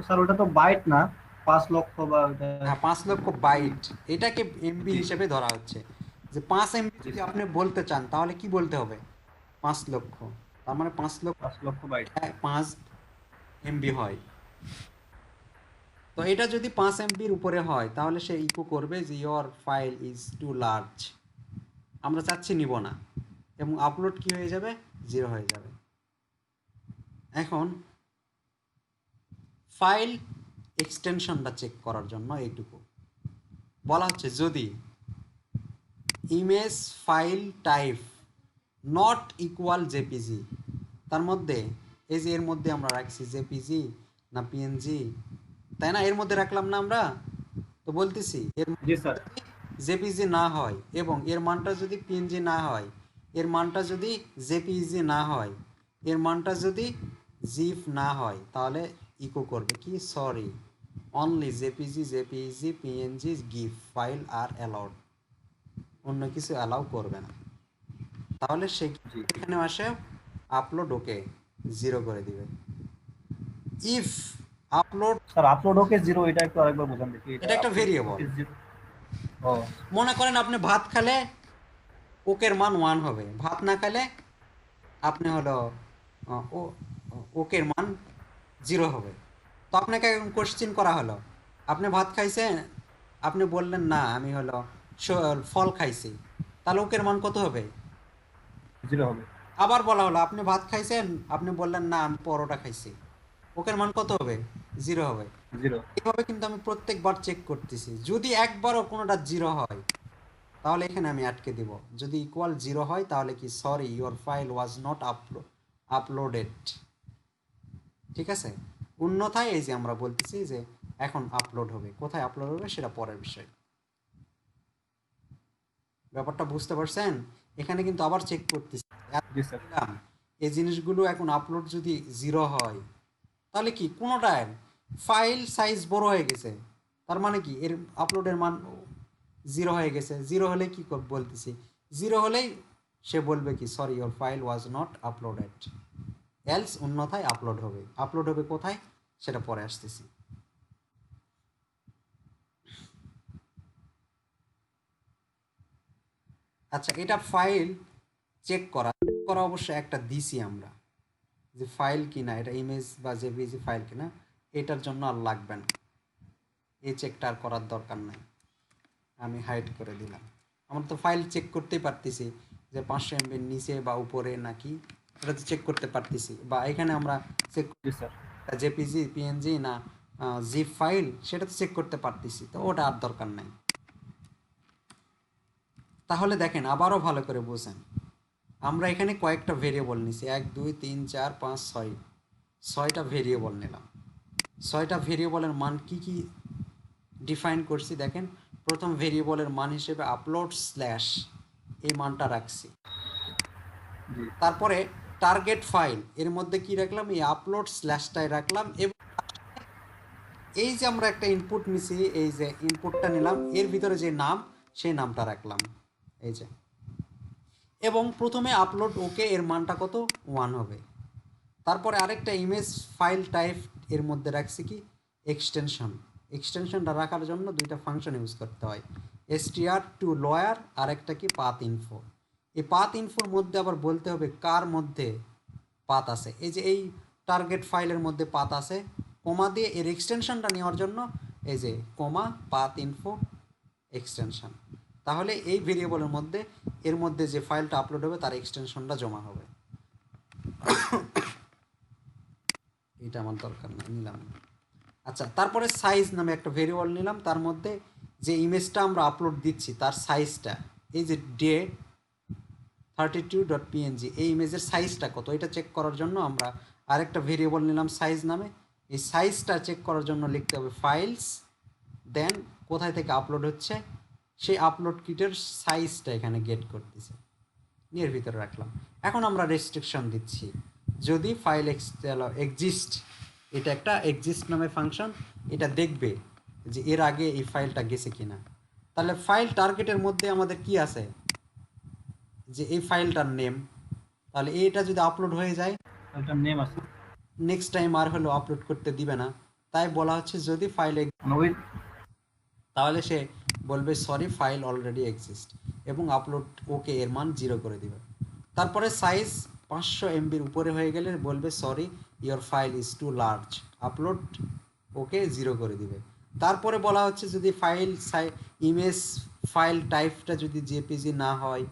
Sir ওটা তো বাইট না, 5 লক্ষ বা
হ্যাঁ 5 লক্ষ বাইট, এটাকে এমবি হিসেবে ধরা হচ্ছে। যে 5 MB যদি আপনি বলতে চান তাহলে কি বলতে হবে, 5 লক্ষ, তার মানে
5 লক্ষ বাইট।
5 MB হয়। তো এটা যদি 5 MBর উপরে হয় তাহলে সে ইকো করবে যে your file is too large, আমরা চাচ্ছি নিব না, এবং আপলোড কি হয়ে যাবে, 0 হয়ে যাবে। এখন ফাইল এক্সটেনশনটা চেক করার জন্য এইটুকু বলা হচ্ছে, যদি image file type not equal JPG, তার মধ্যে এই যে এর মধ্যে আমরা রাখছি জেপিজি না পিএনজি, তাই না, এর মধ্যে রাখলাম না আমরা, তো বলতেছি এর
জি স্যার।
জেপিজি না হয় এবং এর মানটা যদি পিএনজি না হয়, এর মানটা যদি জেপিজি না হয়, এর মানটা যদি জিপ না হয়, তাহলে ইকো করবে কি sorry only JPG PNG GIF file আর অ্যালাউড, অন্য কিছু অ্যালাউ করবে না। তাহলে সে এখানে আসে আপলোড ওকে 0 করে দিবে। If upload,
sir upload okay 0, এটা একটু আরেকবার বোঝান দেখি।
এটা একটা ভেরিয়েবল।
ও
মনে করেন আপনি ভাত খেলে ওকের মান 1 হবে, ভাত না খেলে আপনি হলো ওকের মান 0 হবে। তো আপনাকে এখন কোশ্চেন করা হলো, আপনি ভাত খাইছেন, আপনি বললেন না আমি হলো ফল খাইছি, তাহলে ওকের মান কত হবে,
0 হবে।
আবার বলা হলো আপনি ভাত খাইছেন, আপনি বললেন না আমি পরোটা খাইছি, ওকের মান কত হবে, 0 হবে।
0।
এইভাবে কিন্তু আমি প্রত্যেকবার চেক করতেছি, যদি একবারও কোনোটা 0 হয় তাহলে এখানে আমি আটকে দিব, যদি ইকুয়াল 0 হয় তাহলে কি sorry your file was not uploaded, ঠিক আছে। অন্যথায় এই যে আমরা বলতেছি যে এখন আপলোড হবে, কোথায় আপলোড হবে সেটা পরের বিষয়। ব্যাপারটা বুঝতে পারছেন, এখানে কিন্তু আবার চেক করতেছি
জি স্যার।
এই জিনিসগুলো এখন আপলোড যদি 0 হয় তাহলে কি কোনোটায় ফাইল সাইজ বড় হয়ে গেছে, তার মানে কি এর আপলোডের মান 0 হয়ে গেছে। 0 হলে কি বলতেছি, 0 হলেই সে বলবে কি sorry your file was not uploaded, else অন্যথায় আপলোড হবে। আপলোড হবে কোথায় সেটা পরে আসতেছি। আচ্ছা, এটা ফাইল চেক করা অবশ্যই একটা দিছি আমরা, যে ফাইল কিনা এটা ইমেজ বা জেপিজি ফাইল কিনা, এটার জন্য আর লাগবে না, এই চেকটা আর করার দরকার নাই, আমি হাইড করে দিলাম। আমরা তো ফাইল চেক করতেই পারতেছি যে 500 MB নিচে বা উপরে নাকি, এটা তো চেক করতে পারতেছি, বা এখানে আমরা চেক
জি স্যার।
জেপিজি পিএনজি না জিপ ফাইল সেটা তো চেক করতে পারতেছি, তো ওটা আর দরকার নাই। তাহলে দেখেন আবারও ভালো করে বোঝেন, আমরা এখানে কয়েকটা ভেরিয়েবল নিছি, 1 2 3 4 5 6, 6টা ভেরিয়েবল নিলাম। 6টা ভেরিয়েবলের মান কি কি ডিফাইন করছি দেখেন। প্রথম ভেরিয়েবলের মান হিসেবে আপলোড স্ল্যাশ এই মানটা রাখছি, তারপরে টার্গেট ফাইল এর মধ্যে কি রাখলাম, এই আপলোড স্ল্যাশটাই রাখলাম, এবং এই যে আমরা একটা ইনপুট নিছি, এই যে ইনপুটটা নিলাম, এর ভিতরে যে নাম সেই নামটা রাখলাম, এই যে এবং প্রথমে আপলোড ওকে এর মানটা কত 1 হবে। তারপরে আরেকটা ইমেজ ফাইল টাইপ এর মধ্যে রাখছি কি এক্সটেনশনটা রাখার জন্য দুইটা ফাংশন ইউজ করতে হয়, str টু লয়ার আর একটা কি পাথ ইনফো। এই পাথ ইনফোর মধ্যে আবার বলতে হবে কার মধ্যে পাথ আছে, এই যে এই টার্গেট ফাইলের মধ্যে পাথ আছে, কমা দিয়ে এর এক্সটেনশনটা নেওয়ার জন্য এই যে কমা পাথ ইনফো এক্সটেনশন। তাহলে এই ভেরিয়েবলের মধ্যে এর মধ্যে যে ফাইলটা আপলোড হবে তার এক্সটেনশনটা জমা হবে। এটা আমার দরকার না, নিলাম না। আচ্ছা, তারপরে সাইজ নামে একটা ভেরিয়েবল নিলাম, তার মধ্যে যে ইমেজটা আমরা আপলোড দিচ্ছি তার সাইজটা, এই যে ডে 32.png এই ইমেজের সাইজটা কত এটা চেক করার জন্য আমরা আরেকটা ভেরিয়েবল নিলাম সাইজ নামে। এই সাইজটা চেক করার জন্য লিখতে হবে ফাইলস, দেন কোথায় থেকে আপলোড হচ্ছে সেই আপলোড কিটের সাইজটা এখানে গেট করতেছে, এর ভিতরে রাখলাম। এখন আমরা রেস্ট্রিকশন দিচ্ছি, যদি ফাইল এক্সিস্ট, এটা একটা এক্সিস্ট নামে ফাংশন, এটা দেখবে যে এর আগে এই ফাইলটা গেছে কিনা। তাহলে ফাইল টার্গেটের মধ্যে আমাদের কি আছে, যে এই ফাইলটার নেম, তাহলে এটা যদি আপলোড হয়ে যায়
ওইটার নেম আছে
নেক্সট টাইম আর হলো আপলোড করতে দিবে না। তাই বলা হচ্ছে যদি ফাইল
ওই
তাহলে সে বলবে সরি ফাইল অলরেডি এক্সিস্ট এবং আপলোড ওকে এর মান 0 করে দিবে। তারপরে সাইজ 500 MB উপরে হয়ে গেলে বলবে sorry your file is too large, upload okay 0 করে দিবে। তারপরে বলা হচ্ছে যদি ইমেজ ফাইল টাইপটা যদি জেপিজি না হয়,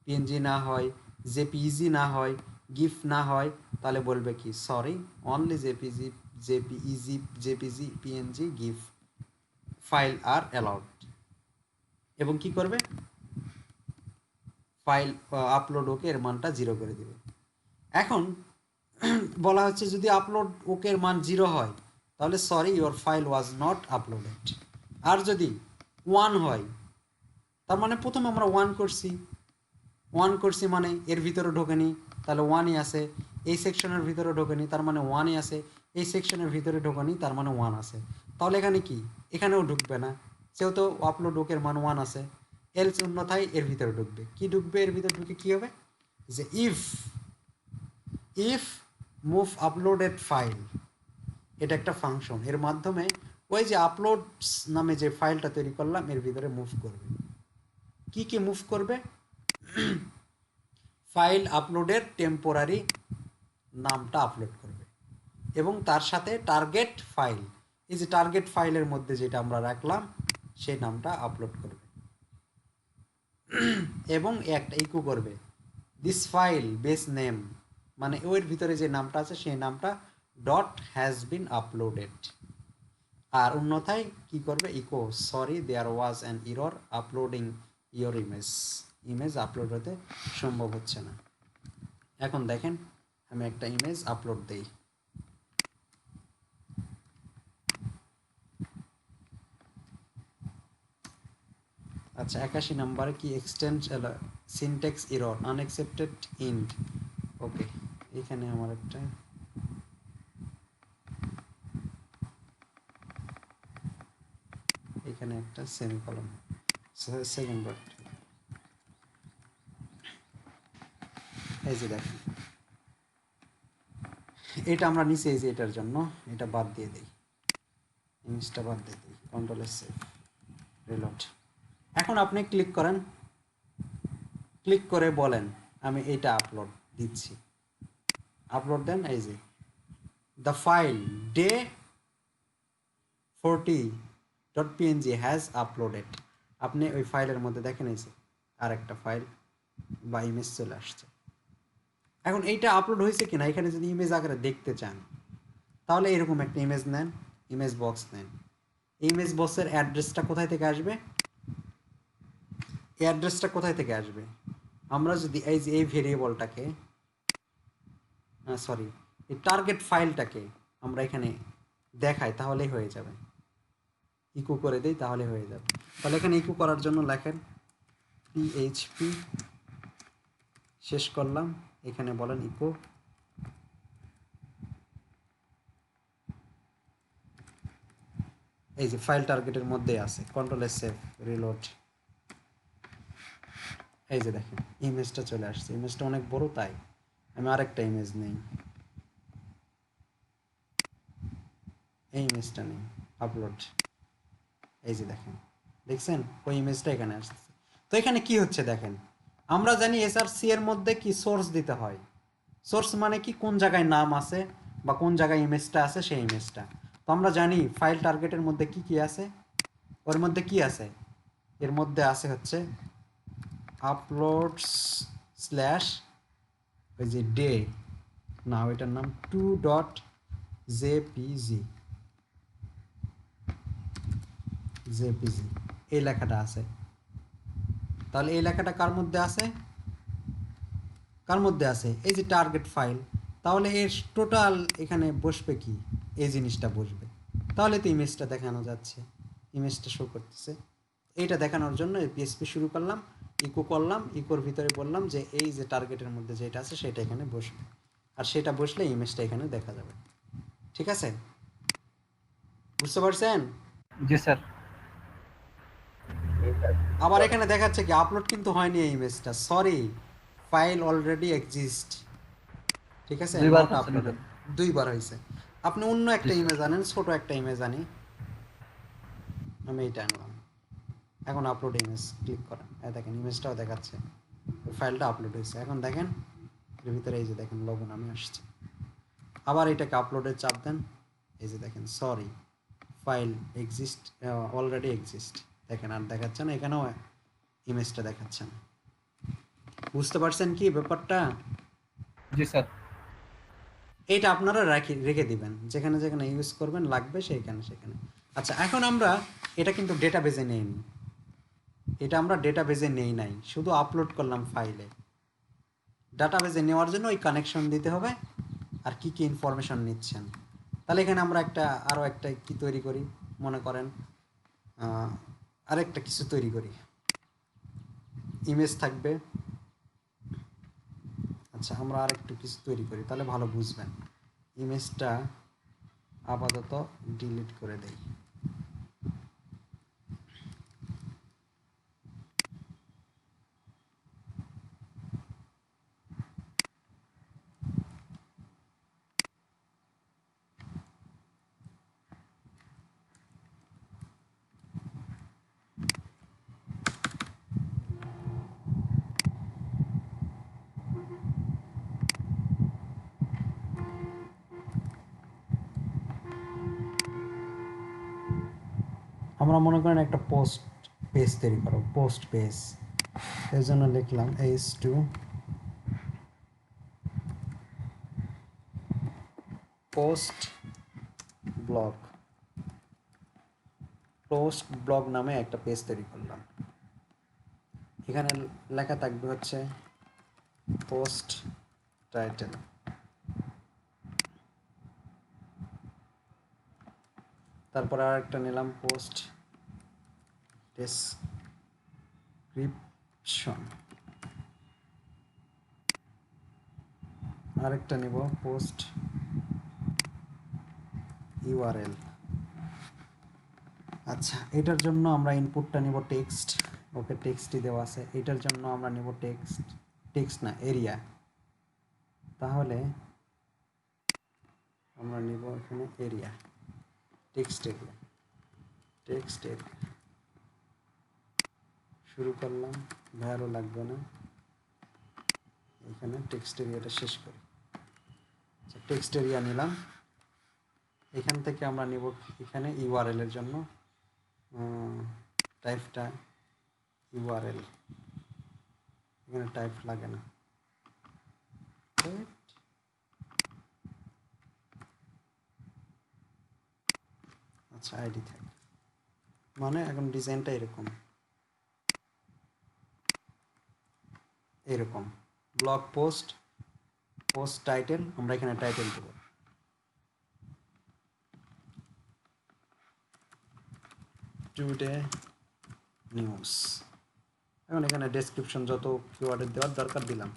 পিএনজি না হয়, জেপিইজি না হয়, গিফ না হয়, তাহলে বলবে কি sorry only JPG PNG GIF file আর অ্যালাউড, এবং কি করবে ফাইল আপলোড ওকে এর মানটা 0 করে দিবে। এখন বলা হচ্ছে যদি আপলোড ওকে এর মান 0 হয় তাহলে sorry your file was not uploaded. আর যদি 1 হয় তার মানে প্রথমে আমরা 1 করছি মানে এর ভিতরে ঢোকেনি, তাহলে 1ই আছে। এই সেকশনের ভিতরে ঢোকেনি তার মানে 1ই আছে। এই সেকশনের ভিতরে ঢোকেনি তার মানে 1 আছে। তাহলে এখানে কি, এখানেও ঢুকবে না, যেহেতু আপলোড ওকের মান 1 আছে। এলস অন্যথায় এর ভিতরে ঢুকবে, কি ঢুকবে এর ভিতরে ঢুকে কি হবে, যে ইফ মুভ আপলোডেড ফাইল, এটা একটা ফাংশন, এর মাধ্যমে ওই যে আপলোডস নামে যে ফাইলটা তৈরি করলাম এর ভিতরে মুভ করবে। কি মুভ করবে, ফাইল আপলোডের টেম্পোরারি নামটা আপলোড করবে এবং তার সাথে টার্গেট ফাইল, এই যে টার্গেট ফাইলের মধ্যে যেটা আমরা রাখলাম সেই নামটা আপলোড করবে এবং একটা ইকো করবে দিস ফাইল বেস নেম, মানে ওর ভিতরে যে নামটা আছে সেই নামটা ডট হ্যাজ বিন আপলোডেড। আর অন্যথায় কি করবে, echo sorry there was an error uploading your image upload হতে সম্ভব হচ্ছে না। এখন দেখেন আমি একটা ইমেজ আপলোড দেই, আচ্ছা 81 নম্বরে কি সিনট্যাক্স এরর আনএক্সেপ্টেড ইন্ড, ওকে এখানে আমার একটা এখানে একটা সেমিকলন সেকেন্ড ব্র্যাকেট, এই যে দেখেন এটা আমরা নিচে এই যে এটার জন্য এটা বাদ দিয়ে দিই, ইমেজটা বাদ দিয়ে দিই, কন্ট্রোল এস সেভ রিলোড। এখন আপনি ক্লিক করেন, ক্লিক করে বলেন আমি এটা আপলোড দিচ্ছি, আপলোড দেন, এই যে the file day 40.png has uploaded, আপনি ওই ফাইলের মধ্যে দেখেন এই যে আর একটা ফাইল বা ইমেজ চলে আসছে। এখন এইটা আপলোড হয়েছে কিনা এখানে যদি ইমেজ আকারে দেখতে চান তাহলে এরকম একটা ইমেজ নেন, ইমেজ বক্স নেন। ইমেজ বক্সের অ্যাড্রেসটা কোথায় থেকে আসবে, এই অ্যাড্রেসটা কোথায় থেকে আসবে, আমরা যদি এই যে এই ভেরিয়েবলটাকে সরি এই টার্গেট ফাইলটাকে আমরা এখানে দেখাই তাহলেই হয়ে যাবে, ইকো করে দেই তাহলে হয়ে যাবে। তাহলে এখানে ইকো করার জন্য লেখেন পিএইচপি শেষ করলাম, এখানে বলেন ইকো এই যে ফাইল টার্গেটের মধ্যে আছে, কন্ট্রোল এস সেভ রিলোড, এই যে দেখেন ইমেজটা চলে আসছে, ইমেজটা অনেক বড়, তাই আমি আরেকটা ইমেজ নেই, এই ইমেজটা নেই, আপলোড, এই যে দেখেন, দেখছেন ওই ইমেজটা এখানে আসছে। তো এখানে কি হচ্ছে দেখেন, আমরা জানি এসআরসি এর মধ্যে কি সোর্স দিতে হয়, সোর্স মানে কি কোন জায়গায় নাম আছে বা কোন জায়গায় ইমেজটা আছে সেই ইমেজটা। তো আমরা জানি ফাইল টার্গেটের মধ্যে কি কি আছে, ওর মধ্যে কি আছে, এর মধ্যে আছে হচ্ছে আপলোডস স্ল্যাশ ওই যে ডে, না ওইটার নাম 2.jpg, জেপিজি, এই লেখাটা আছে। তাহলে এই লেখাটা কার মধ্যে আছে, কার মধ্যে আছে, এই যে টার্গেট ফাইল। তাহলে এর টোটাল এখানে বসবে কি, এই জিনিসটা বসবে। তাহলে তো ইমেজটা দেখানো যাচ্ছে, ইমেজটা শো করতেছে। এইটা দেখানোর জন্য পিএসপি শুরু করলাম, ইকো করলাম, ইকোর ভিতরে বললাম যে এই যে টার্গেটের মধ্যে যেটা আছে সেটা এখানে বসবে, আর সেটা বসলে ইমেজটা এখানে দেখা যাবে। ঠিক আছে, বুঝতে পারছেন?
জি স্যার।
ঠিক আছে।
আবার এখানে দেখাচ্ছে কি আপলোড কিন্তু হয়নি এই ইমেজটা, সরি, ফাইল অলরেডি এক্সিস্ট। ঠিক আছে,
দুইবার
নট
হচ্ছে
আপলোডেড, দুইবার হয়েছে। আপনি অন্য
জি
একটা
স্যার।
ইমেজ আনেন, ছোট একটা ইমেজ আনি, আমি এইটা আনলাম, এখন আপলোড ইমেজ ক্লিক করেন, এই দেখেন ইমেজটাও দেখাচ্ছে, ফাইলটা আপলোড হয়েছে। এখন দেখেন এর ভিতরে এই যে দেখেন লগো নামে আসছে। আবার এটাকে আপলোডের চাপ দেন, এই যে দেখেন sorry file exist, already exist, দেখেন আর দেখাচ্ছে না, এখানেও ইমেজটা দেখাচ্ছে না। বুঝতে পারছেন কি ব্যাপারটা?
জি স্যার।
এইটা আপনারা রেখে দিবেন, যেখানে যেখানে ইউজ করবেন লাগবে সেইখানে সেখানে। আচ্ছা, এখন আমরা এটা কিন্তু ডেটাবেজে নেইনি, এটা আমরা ডেটাবেজে নেই নাই, শুধু আপলোড করলাম ফাইলে। ডাটাবেজে নেওয়ার জন্য ওই কানেকশন দিতে হবে, আর কি কি ইনফরমেশন নিচ্ছেন। তাহলে এখানে আমরা একটা আরও একটা কি তৈরি করি, মনে করেন আরেকটা কিছু তৈরি করি, ইমেজ থাকবে। আচ্ছা, আমরা আরেকটু কিছু তৈরি করি, তাহলে ভালো বুঝবেন। ইমেজটা আপাতত ডিলিট করে দেই। আমরা মনে করেন একটা পোস্ট পেজ তৈরি করো, পোস্ট পেজ, এর জন্য লিখলাম h2 post blog, post blog নামে একটা পেজ তৈরি করলাম। এখানে লেখা থাকবে হচ্ছে পোস্ট টাইটেল, তারপর আর একটা নিলাম পোস্ট ডেসক্রিপশন, আরেকটা নিব পোস্ট ইউআরএল। আচ্ছা, এটার জন্য আমরা ইনপুটটা নিব টেক্সট, ওকে টেক্সটই দেওয়া আছে। এটার জন্য আমরা নিব টেক্সট, টেক্সট না এরিয়া, তাহলে আমরা নিব এখানে area, text area, text area শুরু করলাম, ভালো লাগবে না, এখানে টেক্সট এরিয়াটা শেষ করি। আচ্ছা, টেক্সট এরিয়া নিলাম। এখান থেকে আমরা নিব এখানে ইউআরএল এর জন্য টাইপটা ইউআরএল, এখানে টাইপ লাগে না, আচ্ছা আইডি থাকে, মানে এখন ডিজাইনটা এরকম, এরকম ব্লগ পোস্ট, পোস্ট টাইটেল, আমরা এখানে টাইটেল দেব টুডে নিউজ। এখন এখানে ডেসক্রিপশন যত কিওয়ার্ডের দেওয়ার দরকার দিলাম,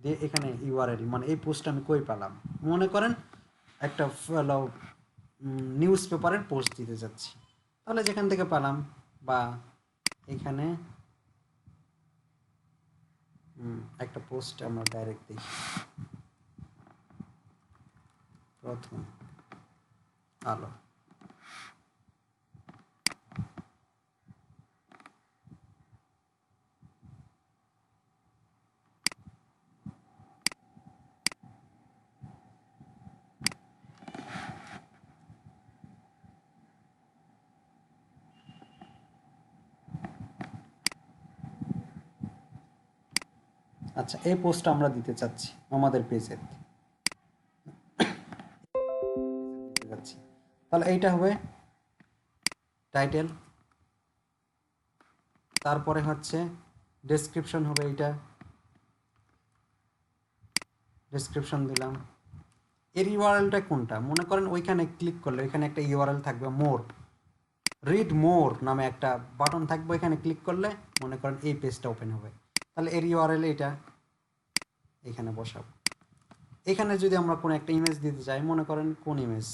দিয়ে এখানে ইউআরএল, মানে এই পোস্ট আমি কই পেলাম, মনে করেন একটা নিউজ পেপারের পোস্ট দিতে যাচ্ছি, তাহলে যেখান থেকে পেলাম, বা এখানে একটা পোস্ট আমরা ডাইরেক্ট দেখি। প্রথম আলো, আচ্ছা এই পোস্টটা আমরা দিতে চাচ্ছি আমাদের পেজে দিতে যাচ্ছি, তাহলে এইটা হবে টাইটেল, তারপরে হচ্ছে ডেসক্রিপশন হবে, এইটা ডেসক্রিপশন দিলাম। এর ইউআরএলটা কোনটা, মনে করেন ওইখানে ক্লিক করলে ওইখানে একটা ইউআরএল থাকবে, মোর, রিড মোর নামে একটা বাটন থাকবে, এখানে ক্লিক করলে মনে করেন এই পেজটা ওপেন হবে, তাহলে এর ইউআরএল এটা এখানে বসাবো। এখানে যদি আমরা কোনো একটা ইমেজ দিতে চাই, মনে করেন কোন ইমেজ,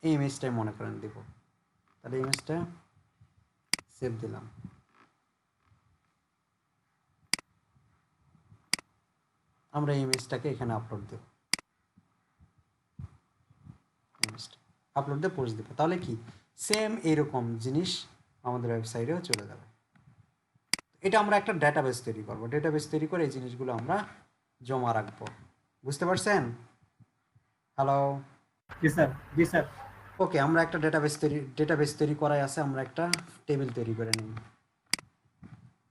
এই ইমেজটাই মনে করেন দিব, তাহলে ইমেজটা সেভ দিলাম। আমরা এই ইমেজটাকে এখানে আপলোড দেব, ইমেজটা আপলোড দিয়ে পোস্ট দেবো, তাহলে কি সেম এইরকম জিনিস আমাদের ওয়েবসাইটেও চলে যাবে। এটা আমরা একটা ডেটাবেস তৈরি করব, ডেটাবেস তৈরি করে এই জিনিসগুলো আমরা জমা রাখবো। বুঝতে পারছেন? হ্যালো,
জি স্যার, জি স্যার।
ওকে, আমরা একটা ডেটাবেস তৈরি করাই আছে, আমরা একটা টেবিল তৈরি করে নিই।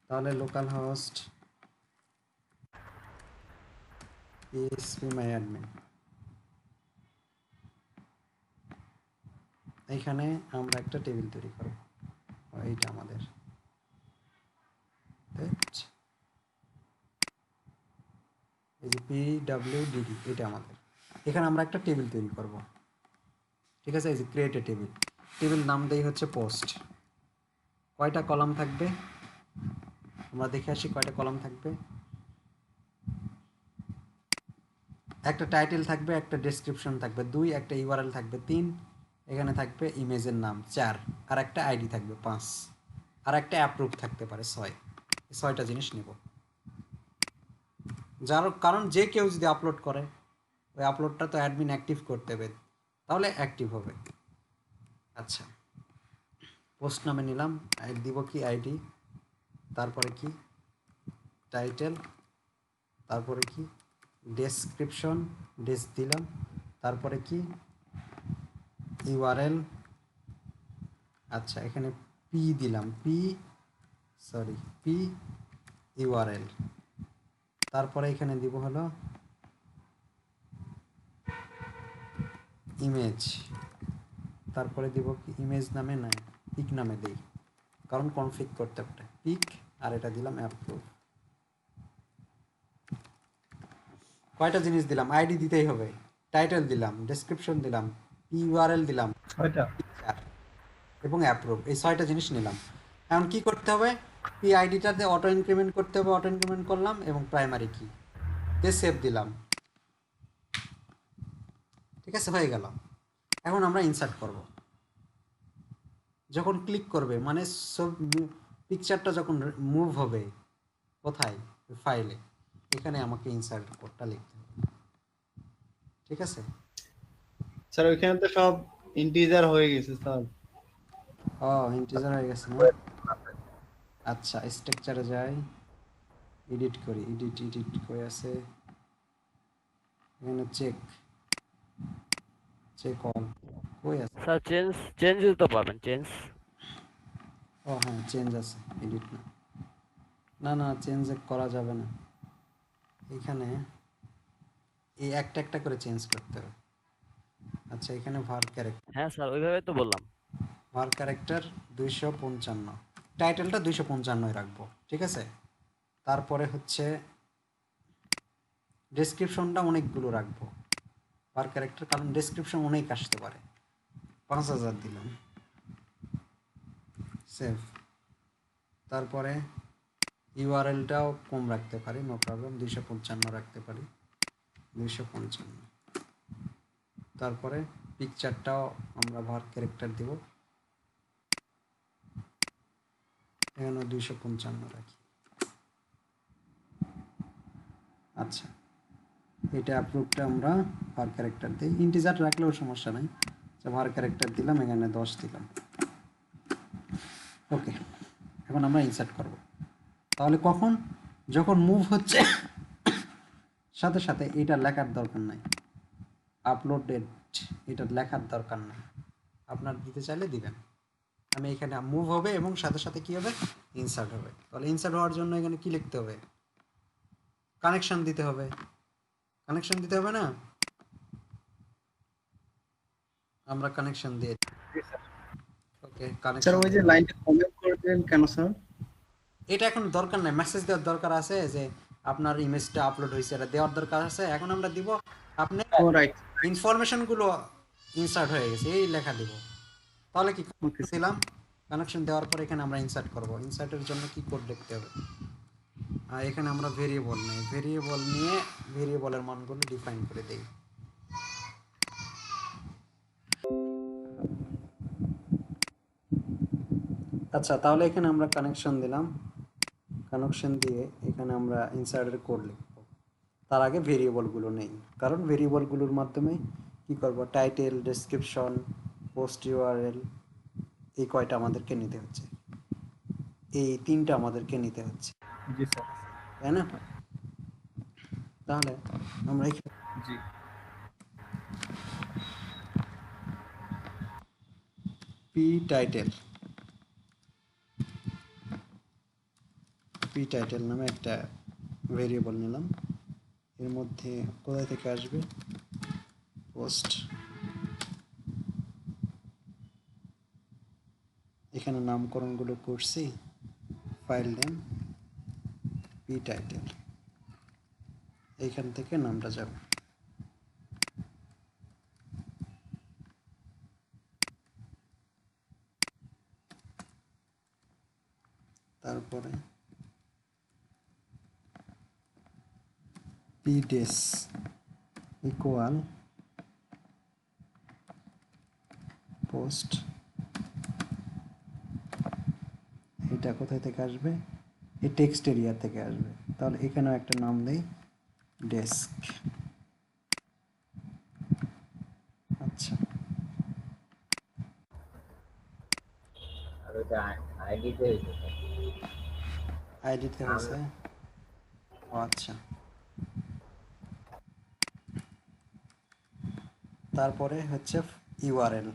তাহলে লোকাল হোস্ট phpMyAdmin, এইখানে আমরা একটা টেবিল তৈরি করব, এইটা আমাদের এই যে pwdd, এটা আমাদের, এখানে আমরা একটা টেবিল তৈরি করব। ঠিক আছে, এই যে ক্রিয়েট এ টেবিল, টেবিল নাম দেই হচ্ছে পোস্ট। কয়টা কলাম থাকবে আমরা দেখে আসি, কয়টা কলাম থাকবে। একটা টাইটেল থাকবে, একটা ডেসক্রিপশন থাকবে 2, একটা ইউআরএল থাকবে 3, এখানে থাকবে ইমেজের নাম 4, আর একটা আইডি থাকবে 5, আর একটা অ্যাপ্রুভ থাকতে পারে 6। 6টা জিনিস নেব, যার কারণ যে কেউ যদি আপলোড করে ওই আপলোডটা তো অ্যাডমিন অ্যাক্টিভ করতে হবে, তাহলে অ্যাক্টিভ হবে। আচ্ছা, পোস্ট নামে নিলাম, দিব কি আইডি, তারপরে কি টাইটেল, তারপরে কি ডেসক্রিপশন, দিলাম, তারপরে কি ইউআরএল, আচ্ছা এখানে পি দিলাম, পি ইউআরএল, তারপরে এখানে দিব হলো ইমেজ, তারপরে দিব কি ইমেজ নামে না পিক নামে দেই, কারণ কনফিগ করতে পারে পিক, আর এটা দিলাম অ্যাপ্রুভ। কয়টা জিনিস দিলাম, আইডি দিতেই হবে, টাইটেল দিলাম, ডেসক্রিপশন দিলাম, ইউআরএল দিলাম,
6টা।
এবং অ্যাপ্রুভ, এই 6টা জিনিস নিলাম। এখন কি করতে হবে, পি আইডিটাতে অটো ইনক্রিমেন্ট করতে হবে, অটো ইনক্রিমেন্ট করলাম এবং প্রাইমারি কি দিয়ে সেভ দিলাম। ঠিক আছে, হয়ে গেল। এখন আমরা ইনসার্ট করব, যখন ক্লিক করবে মানে সব পিকচারটা যখন মুভ হবে কোথায়, ফাইলে, এখানে আমাকে ইনসার্ট কোডটা লিখতে হবে। ঠিক আছে
স্যার ওইখানে তো সব ইন্টিজার হয়ে গেছে স্যার।
ও ইন্টিজার হয়ে গেছে না? আচ্ছা স্ট্রাকচারে যাই, এডিট করি, এডিট কই আছে, এখানে চেক অল কই আছে,
স্যার চেঞ্জ তো পাবেন চেঞ্জ।
ও হ্যাঁ চেঞ্জ আছে, এডিট না চেঞ্জ করা যাবে না, এখানে এই একটা একটা করে চেঞ্জ করতে হবে। আচ্ছা এখানে
হ্যাঁ স্যার ওইভাবে তো বললাম।
ভার ক্যারেক্টার 255, টাইটেলটা 255 রাখবো। ঠিক আছে, তারপরে হচ্ছে ডেসক্রিপশনটা অনেকগুলো রাখবো ভার ক্যারেক্টার, কারণ ডেসক্রিপশন অনেক আসতে পারে। 5000 দিলাম, সেভ। তারপরে ইউআরএলটাও কম রাখতে পারি, নো প্রবলেম, 255 রাখতে পারি, 255। তারপরে পিকচারটাও আমরা ভার ক্যারেক্টার দিব, এখানে 255 রাখি। এটা অ্যাপ্রুভটা আমরা var ক্যারেক্টার দিই, ইন্টিজার রাখলেও সমস্যা নাই। var ক্যারেক্টার দিলাম, এখানে 10 দিলাম। ওকে, এখন আমরা ইনসার্ট করব। তাহলে কখন? যখন মুভ হচ্ছে সাথে সাথে এটা লেখার দরকার নাই, আপলোডেড এটা লেখার দরকার নাই। আপনার দিতে চাইলে দিবেন। আমি এখানে মুভ হবে এবং সাথে সাথে কি হবে, ইনসার্ট হবে। তাহলে ইনসার্ট হওয়ার জন্য এখানে কি লিখতে হবে, কানেকশন দিতে হবে। কানেকশন দিতে হবে না, আমরা কানেকশন দিয়ে ওকে
স্যার
কানেকশন।
ওই যে লাইনটা কমেন্ট করে দিলেন কেন স্যার?
এটা এখন দরকার নাই, মেসেজ দেওয়ার দরকার আছে যে আপনার ইমেজটা আপলোড হয়েছে, এটা দেওয়ার দরকার আছে। এখন আমরা দিব আপনি
ও রাইট।
ইনফরমেশনগুলো ইনসার্ট হয়ে গেছে, এই লেখা দিব। তাহলে কি
ওকে স্যার।
দিলাম, কানেকশন দেওয়ার পর এখানে আমরা ইনসার্ট করব। ইনসার্টের জন্য কি কোড লিখতে হবে, আর এখানে আমরা ভেরিয়েবল নেই, ভেরিয়েবল নিয়ে ভেরিয়েবলের মানগুলো ডিফাইন করে দেই। আচ্ছা, তাহলে এখানে আমরা কানেকশন দিলাম, কানেকশন দিয়ে এখানে আমরা ইনসার্টের কোড লিখব। তার আগে ভেরিয়েবলগুলো নেই, কারণ ভেরিয়েবলগুলোর মাধ্যমে কি করব, টাইটেল, ডেসক্রিপশন, পোস্ট ইউআরএল, এই কয়টা আমাদেরকে নিতে হচ্ছে, এই 3টা আমাদেরকে নিতে হচ্ছে,
জি স্যার।
তাই না? তাহলে আমরা এখানে
জি
পি টাইটেল নামে একটা ভেরিয়েবল নিলাম। এর মধ্যে কোথায় থেকে আসবে, পোস্ট, এখানে নামকরণগুলো করছি, ফাইল নেম পি টাইটেল, এইখান থেকে নামটা যাবে। তারপরে pdes ইকুয়াল পোস্ট, এটা কোথায় থেকে আসবে, এই টেক্সট এরিয়া থেকে আসবে। তাহলে এখানেও একটা নাম দেই, ডেস্ক। আচ্ছা, আইডিতে হয়েছে। ও আচ্ছা, তারপরে হচ্ছে ইউআরএল,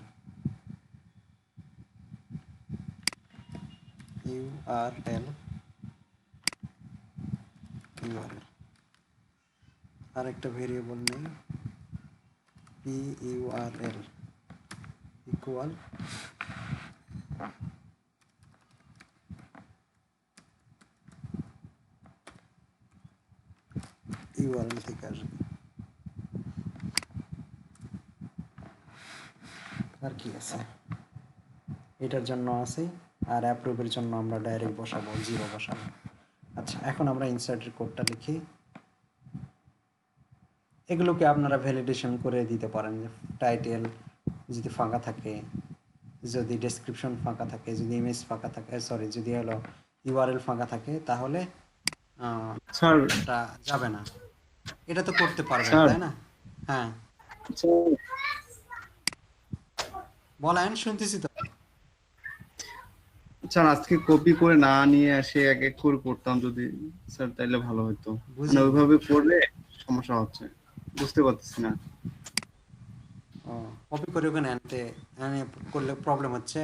আর একটা ভেরিয়েবল নেই, পি ইউআরএল ইকুয়াল ইউআরএল থেকে আসবে। আর কি আছে, এটার জন্য আছে, আর অ্যাপ্রুভের জন্য আমরা ডাইরেক্ট বসাবো, 0 বসাবো। আচ্ছা, এখন আমরা ইনসার্টের কোডটা লিখি। এগুলোকে আপনারা ভ্যালিডেশন করে দিতে পারেন, যে টাইটেল যদি ফাঁকা থাকে, যদি ডেসক্রিপশন ফাঁকা থাকে, যদি ইমেজ ফাঁকা থাকে, সরি যদি হলো ইউআরএল ফাঁকা থাকে, তাহলে
স্যার
এটা যাবে না। এটা তো করতে পারবেন,
স্যার
তাই না? হ্যাঁ
স্যার
বলেন, শুনতেছি তো।
স্যার আজকে কপি করে না নিয়ে আসে এক এক করে করতাম যদি স্যার, তাইলে ভালো হতো।
বুঝি।
মানে ওইভাবে করলে সমস্যা হচ্ছে, বুঝতে পারতেছি না।
কপি করে ওখানে এনে করলে প্রবলেম হচ্ছে।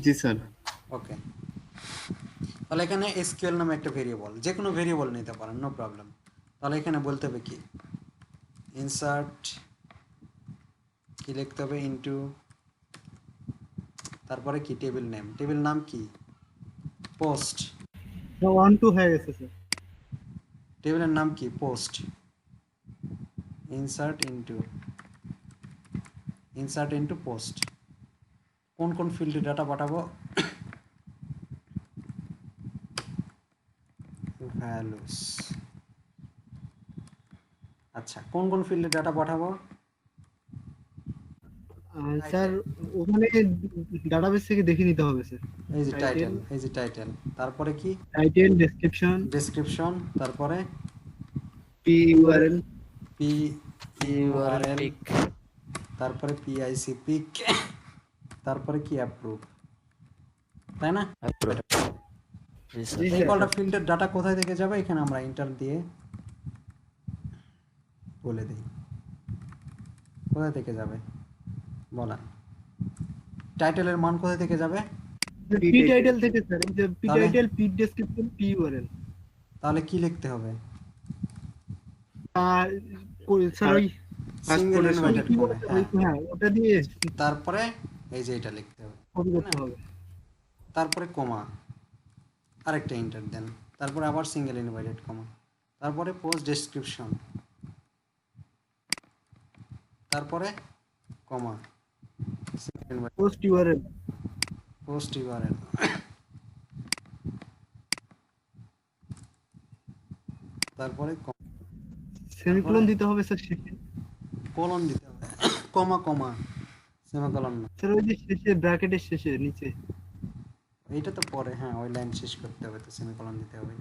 জি স্যার।
ওকে, তাহলে এখানে এসকিউএল নামে একটা ভেরিয়েবল, যে কোনো ভেরিয়েবল নিতে পারেন, নো প্রবলেম। তাহলে এখানে বলতে হবে কি, ইনসার্ট কি লিখতে হবে, ইনটু, তারপরে কি, টেবিল নেম, টেবিল নাম কি, পোস্ট,
1-2 হয়ে গেছে স্যার।
টেবিলের নাম কি, পোস্ট। Insert into post. কোন কোন ফিল্ডে ডাটা পাঠাবো, ভ্যালুস। আচ্ছা, কোন কোন ফিল্ডে ডাটা পাঠাবো,
স্যার ওখানে ডাটাবেস থেকে দেখে নিতে হবে স্যার।
এই যে টাইটেল, এই যে টাইটেল, তারপরে কি,
টাইটেল, ডেসক্রিপশন,
ডেসক্রিপশন, তারপরে
PURL
P
URL
URL,
pic
তারপরে পিআইসি পিক, তারপরে কি অ্যাপ্রুভ, তাই না?
অ্যাপ্রুভ। জি স্যার।
জি
এই
স্যার।
কলটা ফিল্টার ডাটা কোথায় থেকে যাবে, এখানে আমরা এন্টার দিয়ে বলে দিই কোথায় থেকে যাবে। বলা টাইটেলের মান কোথায় থেকে যাবে,
পি টাইটেল থেকে স্যার, এই যে পি
তাহলে?
Title, P description, P URL.
তাহলে কি লিখতে হবে,
আর স্যার ওই
সিঙ্গেল
position।
ইনভাইটেড
কি
করে,
বলে,
হ্যাঁ।
হ্যাঁ ওটা দিয়ে
তারপরে এই যে এটা লিখতে হবে,
কপি করতে হবে।
তারপরে কমা, আরেকটা এন্টার দেন, তারপরে আবার সিঙ্গেল ইনভাইটেড কমা, তারপরে পোস্ট ডেসক্রিপশন, তারপরে comma, single invited,
post URL.
Post URL, তারপরে
সেমিকোলন দিতে হবে স্যার শেষে।
কোলন দিতে হবে, কমা কমা, সেমিকোলন না,
স্যার ওই যে শেষে ব্র্যাকেটের শেষে নিচে।
এইটা তো পরে, হ্যাঁ ওই লাইন শেষ করতে হবে তো সেমিকোলন দিতে হবে।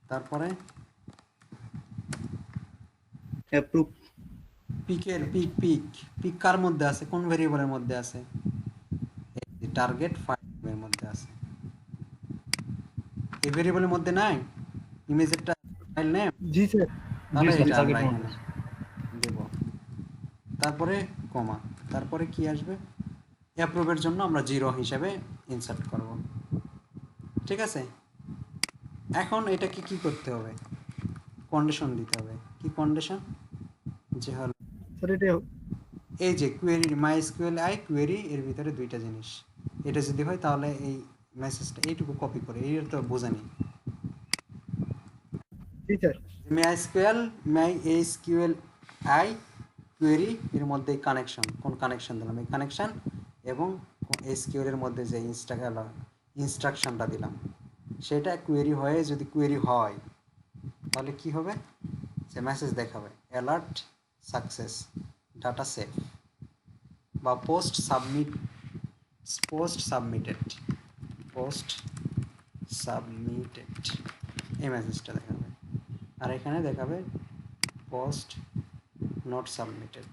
তারপরে
অ্যাপ্রুভ।
পিকের পিক পিক পিক কার মধ্যে আছে, কোন ভেরিয়েবলের মধ্যে আছে, এই টার্গেট ফাইলের মধ্যে আছে, এই ভেরিয়েবলের মধ্যে নাই ইমেজেরটা ফাইল নেম,
জি স্যার।
তাহলে
জি,
এটা
target
আমরা
mode
এখানে দেব। তারপরে কমা, তারপরে কি আসবে, অ্যাপ্রুভের জন্য আমরা 0 হিসাবে ইনসার্ট করব, ঠিক আছে? এখন এটাকে কি করতে হবে, কন্ডিশন দিতে হবে, কি কন্ডিশন, যে হল
স্যার এটা
এই যে কোয়েরি মাইএসকিউএল কোয়েরি এর ভিতরে দুইটা জিনিস, এটা যদি হয় তাহলে এই মেসেজটা এইটুকু কপি করে, এই তো বোঝানি,
জি স্যার।
মাইএসকিউএল কোয়েরি এর মধ্যে কানেকশন, কোন কানেকশন দিলাম, এই কানেকশন এবং এসকিউএল এর মধ্যে যে ইনস্ট্রাকশনটা দিলাম, সেটা কোয়েরি হয়ে যদি কোয়েরি হয় তাহলে কি হবে, যে মেসেজ দেখাবে অ্যালার্ট সাকসেস ডাটা সেভ বা পোস্ট সাবমিটেড এই মেসেজটা দেখাবে। আর এখানে দেখাবে পোস্ট নট সাবমিটেড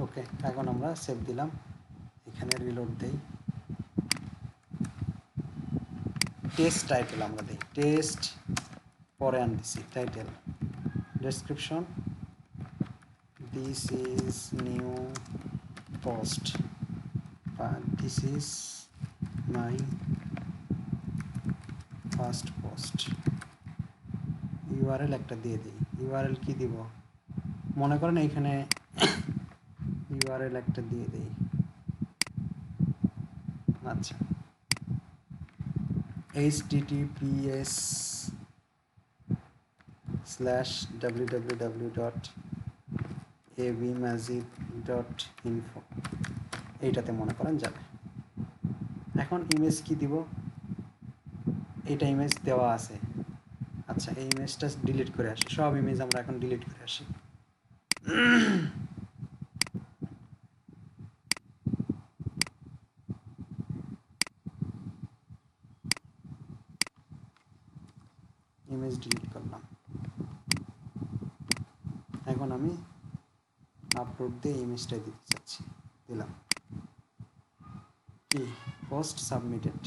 ওকে। এখন আমরা সেভ দিলাম, এখানে রিলোড দেই, টেস্ট টাইটেল আমরা দিই, টেস্ট পরে আনতেছি title, description this is new post বা this is my first post, URL একটা দিয়ে দিই, ইউআরএল কি দিব, মনে করেন এখানে ইউআরএল একটা দিয়ে দিই, আচ্ছা https://www.abmajid.info এইটাতে মনে করেন যাবে। এখন ইমেজ কি দিব, এইটা ইমেজ দেওয়া আছে, আচ্ছা এই ইমেজটা ডিলিট করে আসি, সব ইমেজ আমরা এখন ডিলিট করে আসি। ইমেজ ডিলিট করলাম, এখন আমি আপলোড দিয়ে ইমেজটা দিতে চাচ্ছি, দিলাম, কি পোস্ট সাবমিটেড,